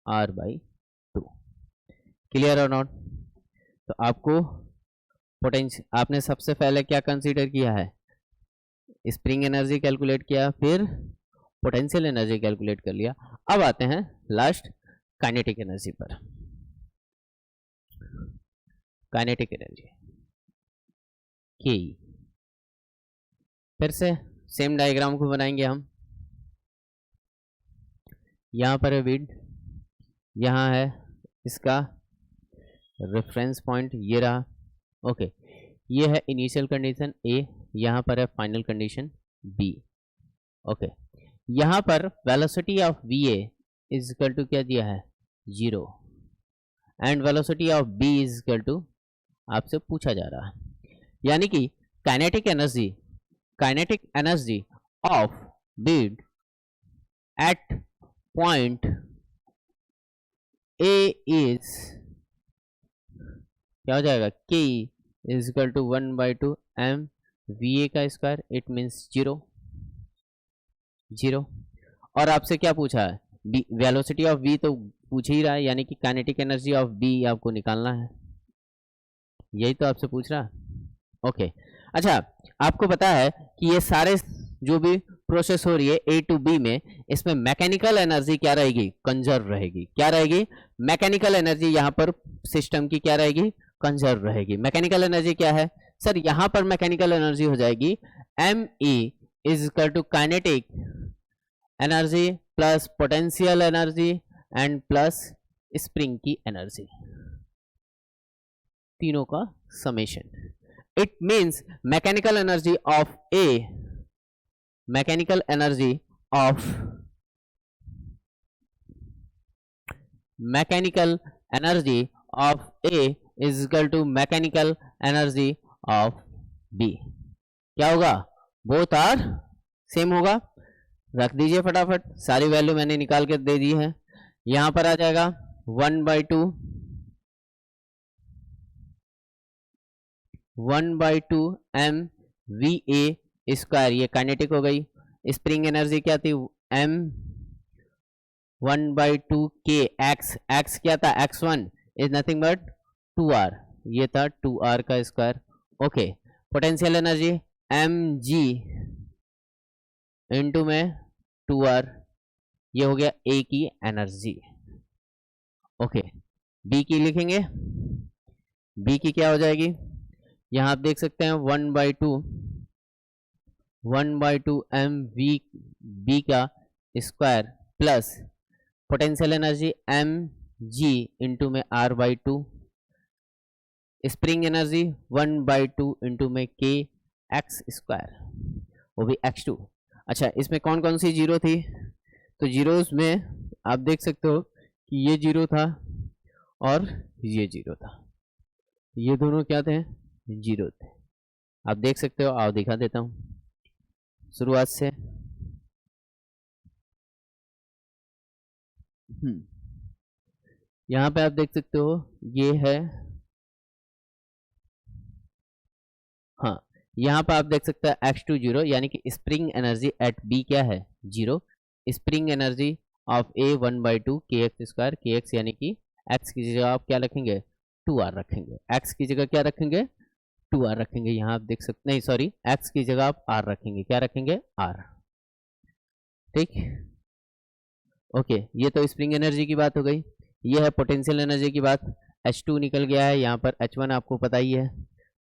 r/2। क्लियर और नॉट? तो आपको पोटेंशियल, आपने सबसे पहले क्या कंसीडर किया है, स्प्रिंग एनर्जी कैलकुलेट किया, फिर पोटेंशियल एनर्जी कैलकुलेट कर लिया। अब आते हैं लास्ट काइनेटिक एनर्जी पर। काइनेटिक एनर्जी, के। फिर से सेम डायग्राम को बनाएंगे हम। यहाँ पर है विड, यहाँ है इसका रेफरेंस पॉइंट, ये रहा। ओके, ये है इनिशियल कंडीशन ए, यहाँ पर है फाइनल कंडीशन बी। ओके, यहाँ पर velocity of V A is equal to क्या दिया है, 0, and velocity of B is equal to आपसे पूछा जा रहा है, यानी कि kinetic energy of bead at point A is क्या हो जाएगा, K is equal to 1/2 M V A का स्क्वायर, इट मीन्स 0। और आपसे क्या पूछा है, वेलोसिटी ऑफ v तो पूछ ही रहा है, यानी कि काइनेटिक एनर्जी ऑफ b आपको निकालना है, यही तो आपसे पूछ रहा है। ओके, अच्छा, आपको पता है कि ये सारे जो भी प्रोसेस हो रही है ए टू बी में, इसमें मैकेनिकल एनर्जी क्या रहेगी, कंजर्व रहेगी। क्या रहेगी, मैकेनिकल एनर्जी यहाँ पर सिस्टम की क्या रहेगी, कंजर्व रहेगी। मैकेनिकल एनर्जी क्या है सर, यहाँ पर मैकेनिकल एनर्जी हो जाएगी M E is equal to kinetic energy plus potential energy and plus spring की एनर्जी, तीनों का समेशन। It means mechanical energy of A, mechanical energy of A is equal to mechanical energy of B. क्या होगा, both are same होगा। रख दीजिए फटाफट, सारी वैल्यू मैंने निकाल के दे दी है। यहां पर आ जाएगा 1/2 एम वी ए स्क्वायर, ये काइनेटिक हो गई। स्प्रिंग एनर्जी क्या थी, एम 1/2 के एक्स क्या था, x1 is nothing but 2r, ये था 2r का square. Okay, potential energy M G into में 2r, ये हो गया ए की एनर्जी। ओके, बी की लिखेंगे, बी की क्या हो जाएगी, यहां आप देख सकते हैं 1/2 एम वी बी का square plus potential energy M G into में r/2, स्प्रिंग एनर्जी 1/2 इंटू में के एक्स स्क्वायर, वो भी x2। अच्छा, इसमें कौन कौन सी जीरो थी, तो जीरोस में आप देख सकते हो कि ये जीरो था और ये जीरो था, ये दोनों क्या थे, जीरो थे। आप देख सकते हो, आओ दिखा देता हूं शुरुआत से। यहां पे आप देख सकते हो ये है, हाँ, यहाँ पर आप देख सकते हैं x2 0, यानी कि स्प्रिंग एनर्जी एट बी क्या है, 0। स्प्रिंग एनर्जी ऑफ ए 1/2 के एक्स स्क्वायर, के एक्स यानी कि x की जगह आप क्या रखेंगे, 2r रखेंगे, x की जगह क्या रखेंगे, 2r रखेंगे। यहाँ आप देख सकते, नहीं सॉरी, x की जगह आप r रखेंगे, क्या रखेंगे, r। ठीक, ओके, ये तो स्प्रिंग एनर्जी की बात हो गई। ये है पोटेंशियल एनर्जी की बात, H2 निकल गया है, यहाँ पर H1 आपको पता ही है,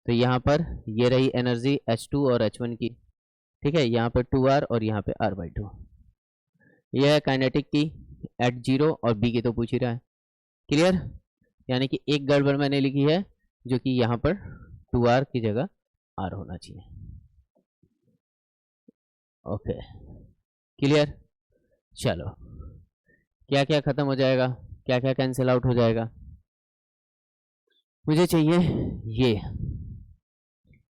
तो यहाँ पर ये रही एनर्जी H2 और H1 की। ठीक है, यहाँ पर 2r और यहाँ पे r/2। यह है काइनेटिक की एट 0 और b की तो पूछ ही रहा है। क्लियर, यानी कि एक गड़बड़ मैंने लिखी है, जो कि यहाँ पर 2r की जगह r होना चाहिए। Okay, clear. चलो, क्या क्या खत्म हो जाएगा, क्या क्या कैंसिल आउट हो जाएगा, मुझे चाहिए ये,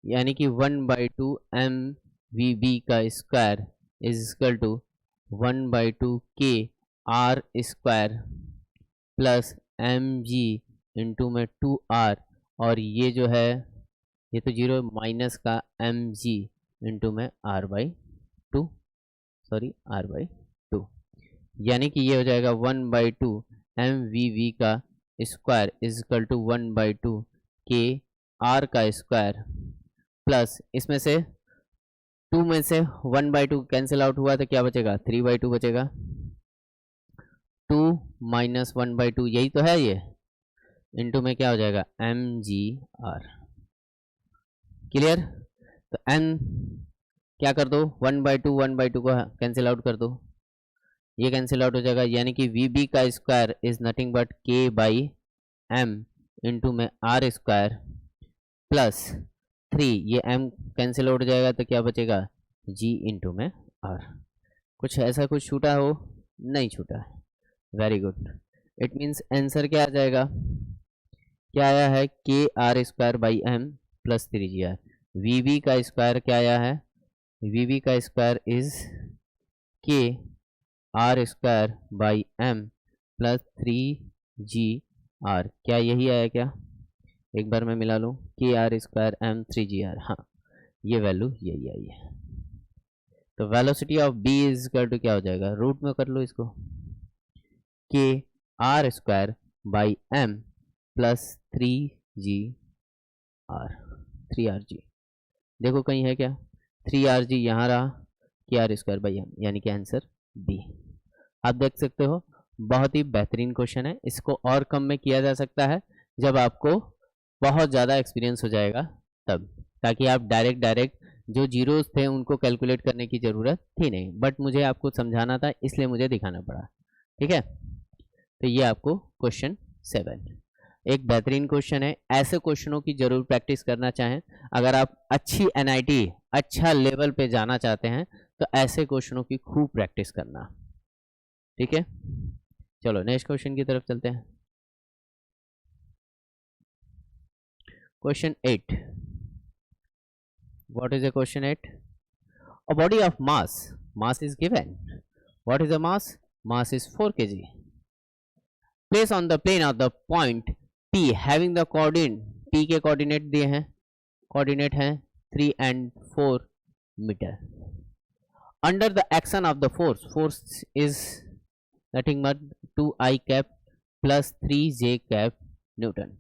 यानी कि 1/2 एम वी बी का square is equal to 1/2 K R square plus M G into में 2r, और ये जो है ये तो 0 माइनस का एम जी इंटू में r/2, सॉरी r/2, यानी कि ये हो जाएगा 1/2 एम वी वी का square is equal to 1/2 K are का स्क्वायर प्लस, इसमें से 2 में से 1/2 कैंसिल आउट हुआ तो क्या बचेगा, 3/2 बचेगा। 2 माइनस 1/2 यही तो है, ये इंटू में क्या हो जाएगा, mgr। क्लियर। तो n क्या कर दो, 1/2 को कैंसिल आउट कर दो, ये कैंसिल आउट हो जाएगा, यानी कि वी बी का square is nothing but k by m into में r स्क्वायर प्लस 3, ये m कैंसिल आउट हो जाएगा तो क्या बचेगा, g इंटू में r। कुछ ऐसा कुछ छूटा हो, नहीं छूटा है, very good. It means answer क्या आ जाएगा, क्या आया है, K R square by M plus 3 V B का स्क्वायर क्या आया है, वी बी का square is K R square by M plus 3 GR। क्या यही आया क्या, एक बार मैं मिला लूँ, के आर स्क्वायर एम 3 GR, हाँ ये वैल्यू यही आई है। तो velocity of B is equal to क्या हो जाएगा, रूट में कर लो इसको, K R square by M plus 3 RG। देखो कहीं है क्या, 3RG यहाँ रहा, के आर स्क्वायर बाई एम, यानी कि आंसर बी। आप देख सकते हो बहुत ही बेहतरीन क्वेश्चन है, इसको और कम में किया जा सकता है जब आपको बहुत ज़्यादा एक्सपीरियंस हो जाएगा तब, ताकि आप डायरेक्ट जो जीरोस थे उनको कैलकुलेट करने की ज़रूरत थी नहीं, बट मुझे आपको समझाना था इसलिए मुझे दिखाना पड़ा, ठीक है। तो ये आपको क्वेश्चन 7 एक बेहतरीन क्वेश्चन है, ऐसे क्वेश्चनों की जरूर प्रैक्टिस करना चाहें। अगर आप अच्छी NIT अच्छा लेवल पे जाना चाहते हैं तो ऐसे क्वेश्चनों की खूब प्रैक्टिस करना, ठीक है। चलो नेक्स्ट क्वेश्चन की तरफ चलते हैं। Question 8, what is the question 8, a body of mass is given, what is the mass is 4 kg, place on the plane of the point P having the coordinate, P के coordinate दिए हैं, coordinate हैं 3 and 4 metre, under the action of the force is nothing but 2I cap plus 3J cap newton,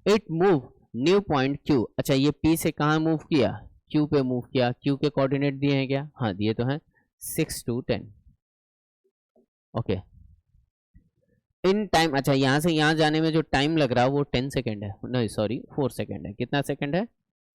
it move new point Q। अच्छा ये P से कहाँ move किया, Q पे मूव किया, Q के कोऑर्डिनेट दिए हैं क्या, हाँ दिए तो हैं 6 to 10, ओके। इन टाइम, अच्छा यहाँ से यहाँ जाने में जो टाइम लग रहा है वो 10 सेकेंड है, नहीं सॉरी 4 सेकेंड है, कितना सेकेंड है,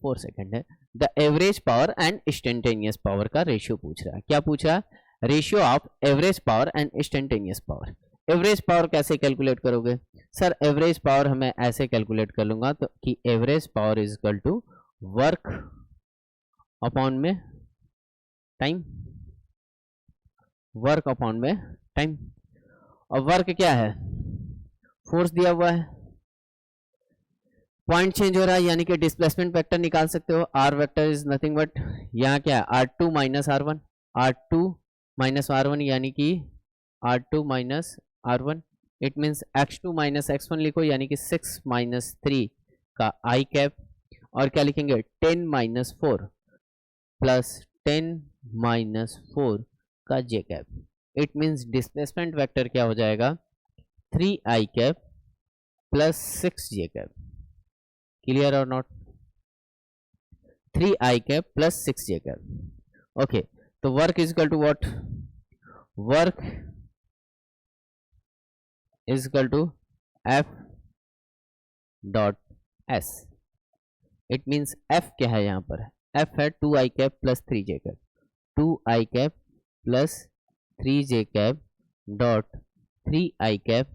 4 सेकेंड है। The average power and instantaneous power का रेशियो पूछ रहा है, क्या पूछ रहा है, ratio of average power and instantaneous power. Average power कैसे कैलकुलेट करोगे सर, एवरेज पावर हमें ऐसे कैलकुलेट कर लूंगा तो कि average power is equal to work upon में टाइम, वर्क अपॉन में टाइम, और वर्क क्या है, फोर्स दिया हुआ है, पॉइंट चेंज हो रहा है यानी कि डिस्प्लेसमेंट वेक्टर निकाल सकते हो, R vector is nothing but यहाँ क्या है R2 minus R1, R2 minus R1 यानी कि R2 minus R1, it means X2 minus X1 लिखो, यानी कि 6 माइनस 3 का I कैप, और क्या लिखेंगे 10 माइनस 4 प्लस 10 माइनस 4 का J cap, it means displacement vector क्या हो जाएगा 3I cap plus 6J cap, clear और not, 3I cap plus 6J cap, okay. तो work is equal to what, work is equal to F dot S, it means F क्या है यहाँ पर, F है 2I cap plus 3J cap, 2I cap plus 3J cap dot 3I cap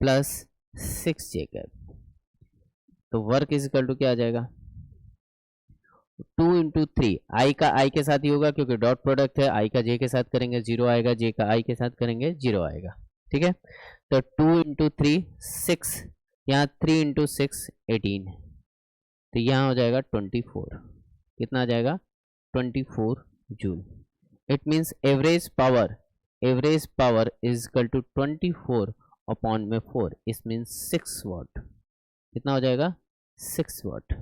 plus 6J cap, तो work is equal to क्या आ जाएगा 2 into 3, आई का आई के साथ ही होगा क्योंकि डॉट प्रोडक्ट है, आई का जे के साथ करेंगे 0 आएगा, जे का आई के साथ करेंगे 0 आएगा, ठीक है। तो 2 इंटू 3 6, यहाँ 3 इंटू 6 18, तो यहाँ हो जाएगा 24, कितना आ जाएगा 24 joule, it means average power is equal to 24 upon में 4, इस मीन्स 6 वाट, कितना हो जाएगा 6 वाट,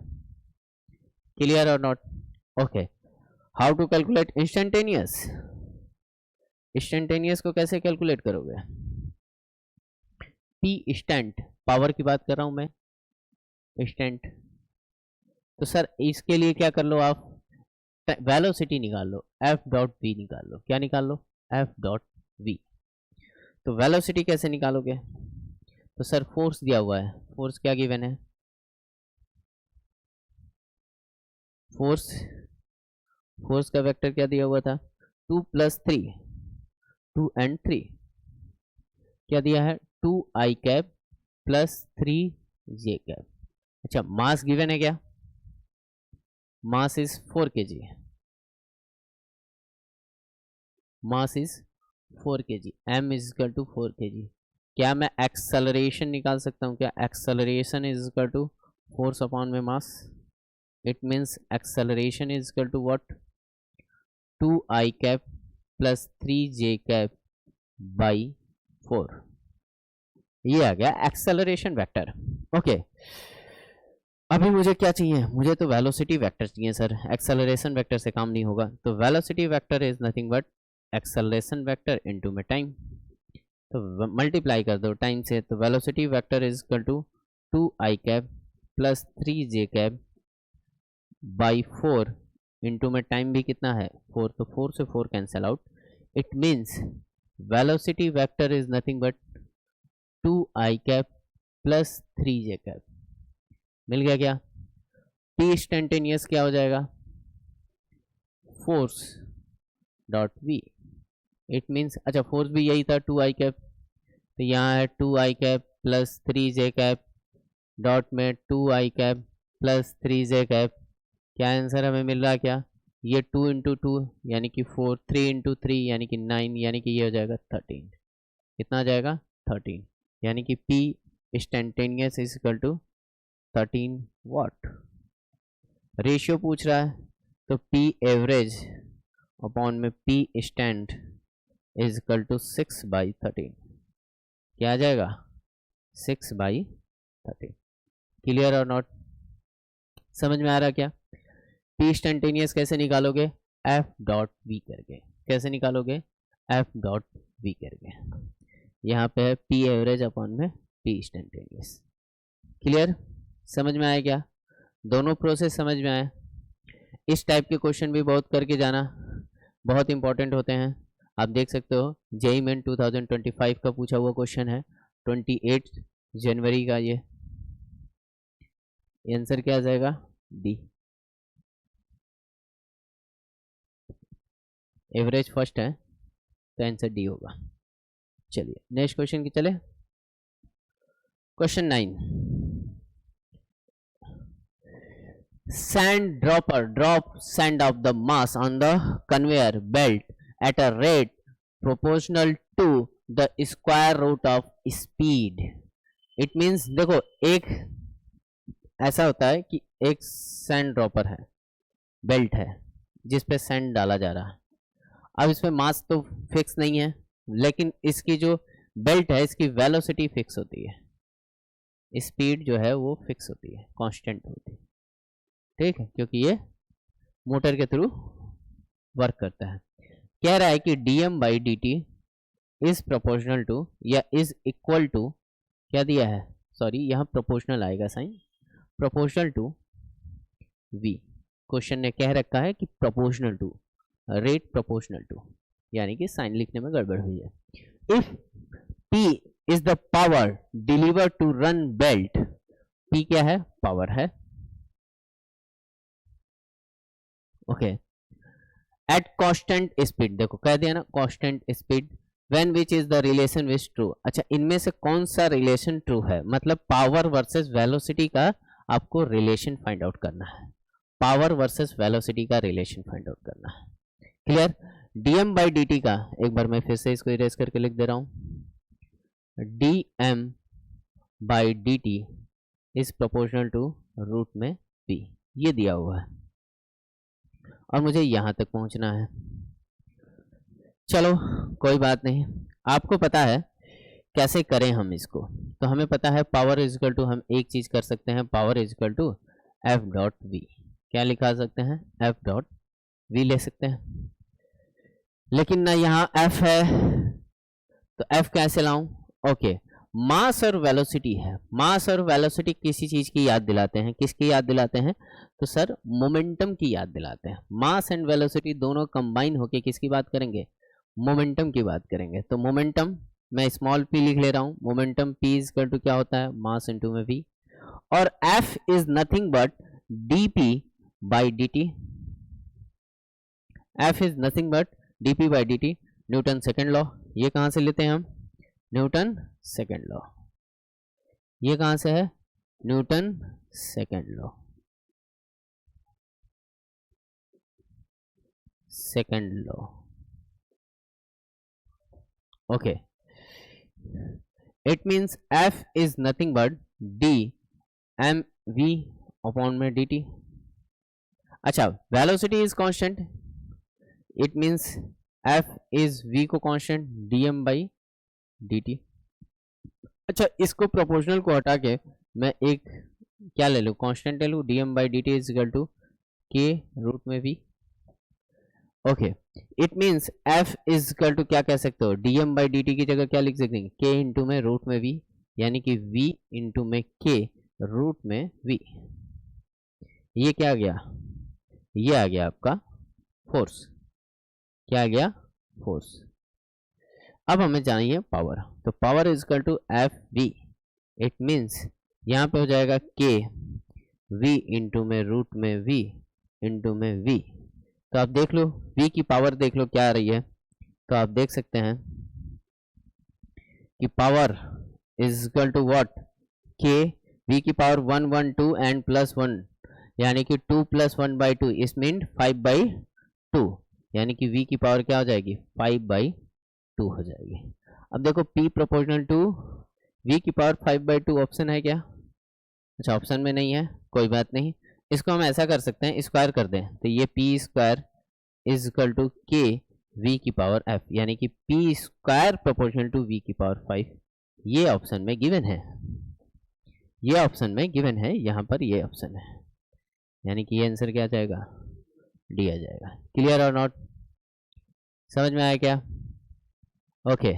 क्लियर और not, okay. How to calculate instantaneous, instantaneous को कैसे कैलकुलेट करोगे, P इंस्टेंट, पावर की बात कर रहा हूं मैं, इंस्टेंट, तो सर इसके लिए क्या कर लो आप, वेलोसिटी निकाल लो, F डॉट V निकाल लो, क्या निकाल लो F डॉट V, तो वेलोसिटी कैसे निकालोगे, तो सर फोर्स दिया हुआ है, फोर्स क्या गिवन है फोर्स का वेक्टर क्या दिया हुआ था, 2 + 3, 2 and 3 क्या दिया है, 2i cap plus 3j cap. अच्छा, मास गिवन है क्या, mass is 4 kg, mass is 4 kg, m is equal to 4 kg। क्या मैं एक्सेलरेशन निकाल सकता हूँ क्या, acceleration is equal to force upon में mass, it means acceleration is equal to what, 2i cap plus 3j cap by 4। ये आ गया acceleration vector. Okay, अभी मुझे क्या चाहिए, मुझे तो वेलोसिटी वेक्टर चाहिए सर, एक्सेलरेशन वेक्टर से काम नहीं होगा। तो velocity vector is nothing but acceleration vector into में टाइम, तो मल्टीप्लाई कर दो टाइम से, तो velocity vector is equal to 2i cap plus 3j cap by 4 into में टाइम भी कितना है 4, तो 4 से 4 cancel out, it means velocity vector is nothing but 2i cap plus 3j cap. मिल गया क्या, P इंस्टेंटेनियस क्या हो जाएगा, force dot V, it means, अच्छा फोर्स भी यही था 2i कैप, तो यहाँ है 2i cap plus 3j cap dot में 2i cap plus 3j cap. क्या आंसर हमें मिल रहा, क्या ये 2 इंटू 2 यानी कि 4, 3 इंटू 3 यानी कि 9, यानी कि ये हो जाएगा 13। कितना आ जाएगा 13, यानी कि P instantaneous is equal to 13 watt. Ratio पूछ रहा है, तो P एवरेज अपॉन में P stand is equal to 6/13, क्या आ जाएगा 6/13। क्लियर और नॉट, समझ में आ रहा क्या। P इंस्टेंटेनियस कैसे निकालोगे, F डॉट V करके, कैसे निकालोगे F डॉट V करके, यहाँ पे है P एवरेज अपॉन में P इंस्टेंटेनियस। क्लियर, समझ में आया क्या, दोनों प्रोसेस समझ में आए। इस टाइप के क्वेश्चन भी बहुत करके जाना, बहुत इंपॉर्टेंट होते हैं। आप देख सकते हो जेईई मेन 2025 का पूछा हुआ क्वेश्चन है, 28 जनवरी का। ये आंसर क्या आ जाएगा, डी, एवरेज फर्स्ट है तो आंसर डी होगा। चलिए नेक्स्ट क्वेश्चन की चले, question 9, sand dropper drop sand of the mass on the conveyor belt at a rate proportional to the square root of speed। it means देखो, एक ऐसा होता है कि एक सैंड ड्रॉपर है, बेल्ट है जिस पे सैंड डाला जा रहा है। अब इसमें मास तो फिक्स नहीं है, लेकिन इसकी जो बेल्ट है इसकी वेलोसिटी फिक्स होती है, स्पीड जो है वो फिक्स होती है, कांस्टेंट होती है, ठीक है, क्योंकि ये मोटर के थ्रू वर्क करता है। कह रहा है कि dm/dt इज प्रोपोर्शनल टू या इज इक्वल टू, क्या दिया है, सॉरी यहाँ प्रोपोर्शनल आएगा sign, proportional to v। Question ने कह रखा है कि proportional to, rate proportional to, यानी कि साइन लिखने में गड़बड़ हुई है। If p is the power deliver to run belt, p क्या है, पावर है, ओके, एट कांस्टेंट स्पीड, देखो कह दिया ना constant speed, when which is the relation which true. अच्छा, इनमें से कौन सा रिलेशन ट्रू है, मतलब पावर वर्सेस वेलोसिटी का आपको रिलेशन फाइंड आउट करना है, पावर वर्सेस वेलोसिटी का रिलेशन फाइंड आउट करना है। क्लियर, dm/dt का एक बार मैं फिर से इसको इरेज करके लिख दे रहा हूं, dm/dt is proportional to root में p, ये दिया हुआ है और मुझे यहां तक पहुंचना है। चलो कोई बात नहीं, आपको पता है कैसे करें हम इसको, तो हमें पता है पावर इज इक्वल टू, हम एक चीज कर सकते हैं, power is equal to F dot V, क्या लिखा सकते हैं, एफ डॉट वी ले सकते हैं, लेकिन ना यहाँ एफ है तो एफ कैसे लाऊं, ओके, मास और वेलोसिटी है, मास और वेलोसिटी किसी चीज की याद दिलाते हैं, किसकी याद दिलाते हैं, तो सर मोमेंटम की याद दिलाते हैं। मास एंड वेलोसिटी दोनों कंबाइन होके किसकी बात करेंगे, मोमेंटम की बात करेंगे। तो मोमेंटम मैं स्मॉल p लिख ले रहा हूं, momentum p is equal to क्या होता है, मास इनटू में v, और f is nothing but dp by D T, F is nothing but D P by D T, Newton second law. ये कहाँ से लेते हैं हम? Newton second law. ये कहाँ से है? Newton second law, second law. Okay, it means F is nothing but D M V upon में डी टी। अच्छा, velocity is constant, it means F is v को constant d M by D T. अच्छा, इसको proportional को हटा के मैं एक क्या ले लूँ? कांस्टेंट ले लूँ, D M by D T is equal to K root में V. Okay, it means F is equal to क्या कह सकते हो? D M by D T की जगह क्या लिख सकते हैं? के इंटू में रूट में वी, यानी कि वी इंटू में के रूट में वी। ये क्या आ गया? ये आ गया आपका फोर्स। क्या आ गया? फोर्स। अब हमें चाहिए पावर, तो power is equal to F V. It means यहाँ पे हो जाएगा के वी इंटू में रूट में वी इंटू में वी। तो आप देख लो v की पावर, देख लो क्या आ रही है। तो आप देख सकते हैं कि power is equal to what? K v की पावर 1 1 2 एंड प्लस 1, यानी कि 2 प्लस 1 बाई 2 इस मीन 5 बाई 2, यानी कि v की पावर क्या हो जाएगी? 5 बाई 2 हो जाएगी। अब देखो p प्रोपोर्शनल टू v की पावर 5 बाई 2 ऑप्शन है क्या? अच्छा, ऑप्शन में नहीं है, कोई बात नहीं। इसको हम ऐसा कर सकते हैं, स्क्वायर कर दें, तो ये P square is equal to K V की पावर एफ, यानी कि P square proportional to V की पावर 5। ये ऑप्शन में गिवन है, ये ऑप्शन में गिवन है, यहाँ पर ये ऑप्शन है, यानी कि ये आंसर क्या आ जाएगा? डी आ जाएगा। क्लियर और नॉट? समझ में आया क्या? ओके,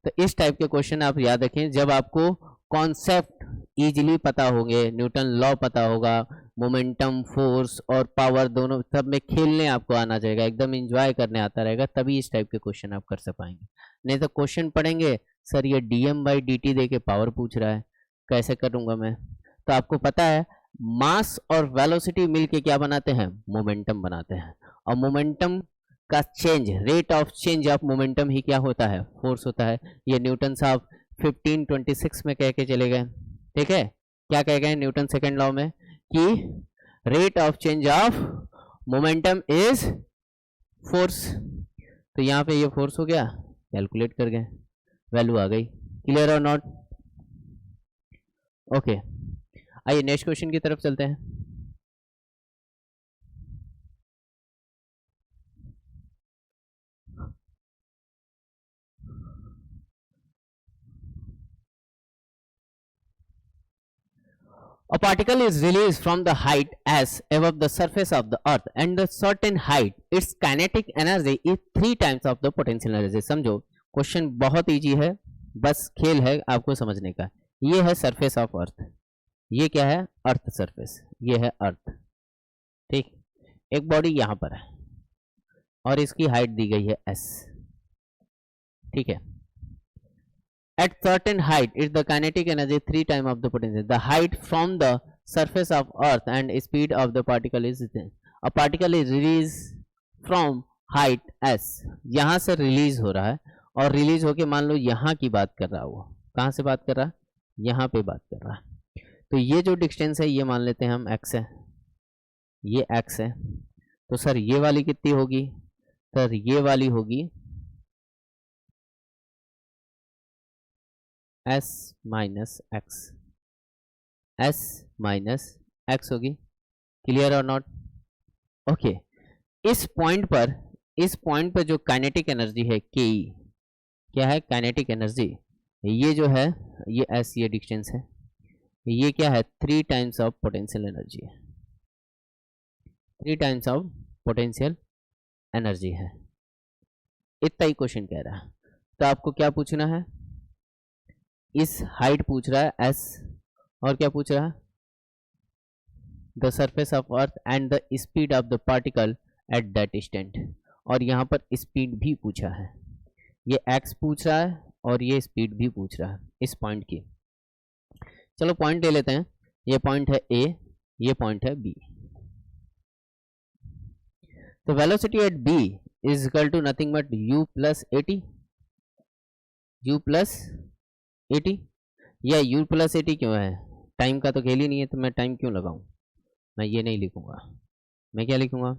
तो इस टाइप के क्वेश्चन आप याद रखें जब आपको कॉन्सेप्ट इजीली पता होंगे, न्यूटन लॉ पता होगा, मोमेंटम, फोर्स और पावर दोनों सब में खेलने आपको आना चाहिए, एकदम एंजॉय करने आता रहेगा, तभी इस टाइप के क्वेश्चन आप कर पाएंगे। नहीं तो क्वेश्चन पढ़ेंगे, सर ये डीएम बाई डी टी दे के पावर पूछ रहा है, कैसे करूंगा मैं? तो आपको पता है मास और वेलोसिटी मिलके क्या बनाते हैं? मोमेंटम बनाते हैं। और मोमेंटम का change, rate of change of momentum ही क्या होता है? फोर्स होता है। ये न्यूटन साहब 1526 में कह के चले गए, ठीक है? क्या कह गए न्यूटन सेकेंड लॉ में? कि rate of change of momentum is force. तो यहाँ पे ये फोर्स हो गया, कैलकुलेट कर गए, वैल्यू आ गई। क्लियर और नॉट? ओके, आइए नेक्स्ट क्वेश्चन की तरफ चलते हैं। A particle is released from the height s above the surface of the earth and the certain height, its kinetic energy is 3 times of the potential energy। समझो question बहुत easy है, बस खेल है आपको समझने का। ये है सरफेस ऑफ अर्थ, ये क्या है? अर्थ सरफेस, ये है अर्थ, ठीक। एक बॉडी यहाँ पर है और इसकी हाइट दी गई है s, ठीक है। At certain height, it's the kinetic energy 3 times of the potential. The height from the surface of Earth and speed of the particle is a particle is released from height s। यहाँ से release हो रहा है और release होके मान लो यहाँ की बात कर रहा है, वो कहाँ से बात कर रहा है? यहाँ पे बात कर रहा है। तो ये जो डिस्टेंस है ये मान लेते हैं हम x है, ये x है। तो सर ये वाली कितनी होगी? सर ये वाली होगी s minus x, s minus x होगी। क्लियर और नॉट? ओके, इस पॉइंट पर जो काइनेटिक एनर्जी है के, क्या है? काइनेटिक एनर्जी, ये जो है ये s, ये डिस्टेंस है, ये क्या है? 3 टाइम्स ऑफ पोटेंशियल एनर्जी है, 3 टाइम्स ऑफ पोटेंशियल एनर्जी है। इतना ही क्वेश्चन कह रहा है। तो आपको क्या पूछना है? इस हाइट पूछ रहा है s, और क्या पूछ रहा है? The surface of earth and the speed of the particle at that distant, और यहाँ पर स्पीड भी पूछा है। ये x पूछ रहा है और ये स्पीड भी पूछ रहा है इस पॉइंट की। चलो पॉइंट ले लेते हैं। ये पॉइंट है A, ये पॉइंट है B। तो velocity at B is equal to nothing but u plus at, u plus at, या u प्लस एटी क्यों है, टाइम का तो खेल ही नहीं है तो मैं टाइम क्यों लगाऊं, मैं ये नहीं लिखूंगा, मैं क्या लिखूंगा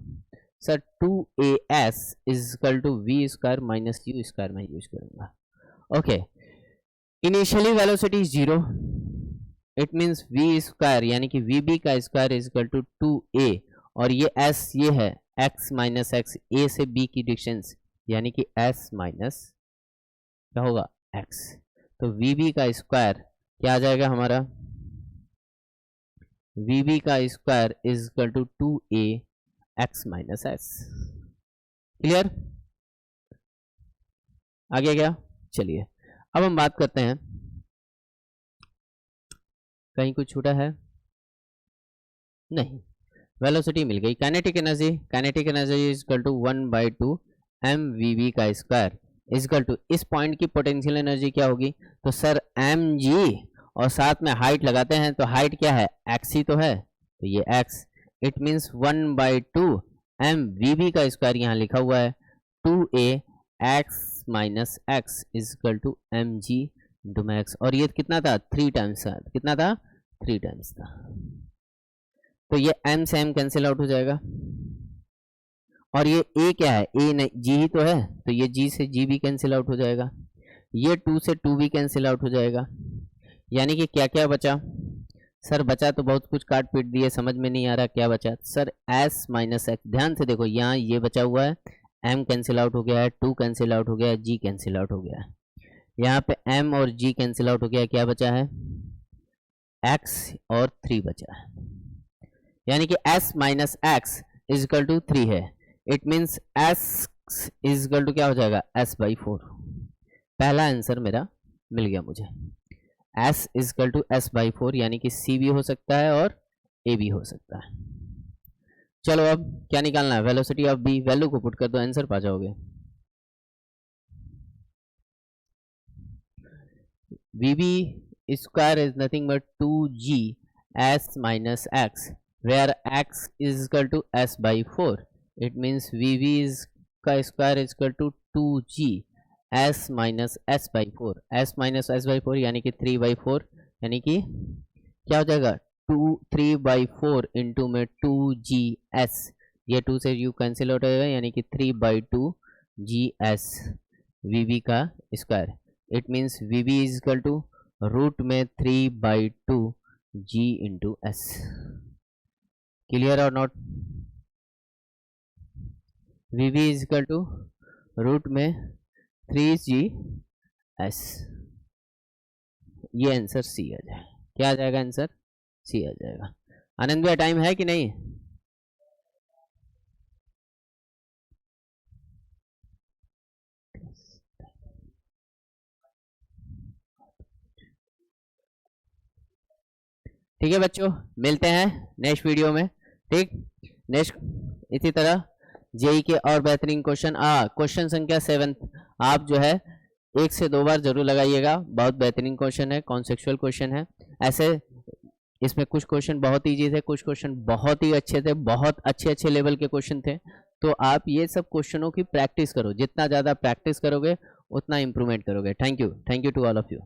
sir 2as is equal to V square minus U square मैं यूज करूंगा। Okay, initially velocity is 0, it means v square यानी कि vb का square is equal to 2a, और ये s ये है x माइनस एक्स, a से b की डिस्टेंस यानी कि s माइनस क्या होगा x, तो vb का स्क्वायर क्या आ जाएगा हमारा, vb का square is equal to 2a x minus s। Clear, आगे क्या, चलिए अब हम बात करते हैं, कहीं कुछ छूटा है नहीं, वेलोसिटी मिल गई। Kinetic energy, kinetic energy is equal to 1/2 mvv का स्क्वायर इज इक्वल टू, इस पॉइंट की पोटेंशियल एनर्जी क्या होगी, तो सर mg और साथ में हाइट लगाते हैं, तो हाइट क्या है x ही तो है, तो ये x, इट मींस 1/2 mvv का स्क्वायर यहाँ लिखा हुआ है 2a x minus X is equal to mg into max, और ये कितना था 3 टाइम्स था, कितना था 3 टाइम्स था, तो ये m से m कैंसिल आउट हो जाएगा, और ये a क्या है, a नहीं g ही तो है, तो ये g से g भी कैंसिल आउट हो जाएगा, ये 2 से 2 भी कैंसिल आउट हो जाएगा, यानी कि क्या क्या बचा, सर बचा तो बहुत कुछ काट पीट दिए, समझ में नहीं आ रहा क्या बचा सर, s माइनस एक्स, ध्यान से देखो यहाँ ये बचा हुआ है, m कैंसिल आउट हो गया है, 2 कैंसिल आउट हो गया है, g कैंसिल आउट हो गया है, यहाँ पे m और g कैंसिल आउट हो गया है, क्या बचा है x और 3 बचा है, यानी कि s minus X is equal to 3 है, it means s is equal to क्या हो जाएगा s/4, पहला आंसर मेरा मिल गया मुझे, s is equal to s/4, यानी कि c भी हो सकता है और a भी हो सकता है। चलो अब क्या निकालना है, वेलोसिटी ऑफ b, वैल्यू को पुट कर दो, आंसर पा जाओगे, vb square is nothing but 2g s minus x, where x is equal to s/4, it means vb is का square is equal to 2g s minus s/4, s minus s/4 यानी कि 3/4, यानी कि क्या हो जाएगा 3/4 इंटू में 2gs, ये 2 से u कैंसिल आउट हो जाएगा, यानी कि 3/2 gs vb का square, it means vb is equal to root में 3/2 g इंटू s। क्लियर और not, vb is equal to root में 3gs, ये आंसर सी आ जाएगा, क्या आ जाएगा आंसर सी आ जाएगा। आनंद भैया टाइम है कि नहीं, ठीक है बच्चों, मिलते हैं नेक्स्ट वीडियो में, ठीक, नेक्स्ट इसी तरह जेई के और बेहतरीन क्वेश्चन, क्वेश्चन संख्या 7 आप जो है 1 से 2 बार जरूर लगाइएगा, बहुत बेहतरीन क्वेश्चन है, कॉन्सेप्चुअल क्वेश्चन है, ऐसे इसमें कुछ क्वेश्चन बहुत ईजी थे, कुछ क्वेश्चन बहुत ही अच्छे थे, बहुत अच्छे अच्छे लेवल के क्वेश्चन थे, तो आप ये सब क्वेश्चनों की प्रैक्टिस करो, जितना ज़्यादा प्रैक्टिस करोगे उतना इंप्रूवमेंट करोगे। Thank you to all of you.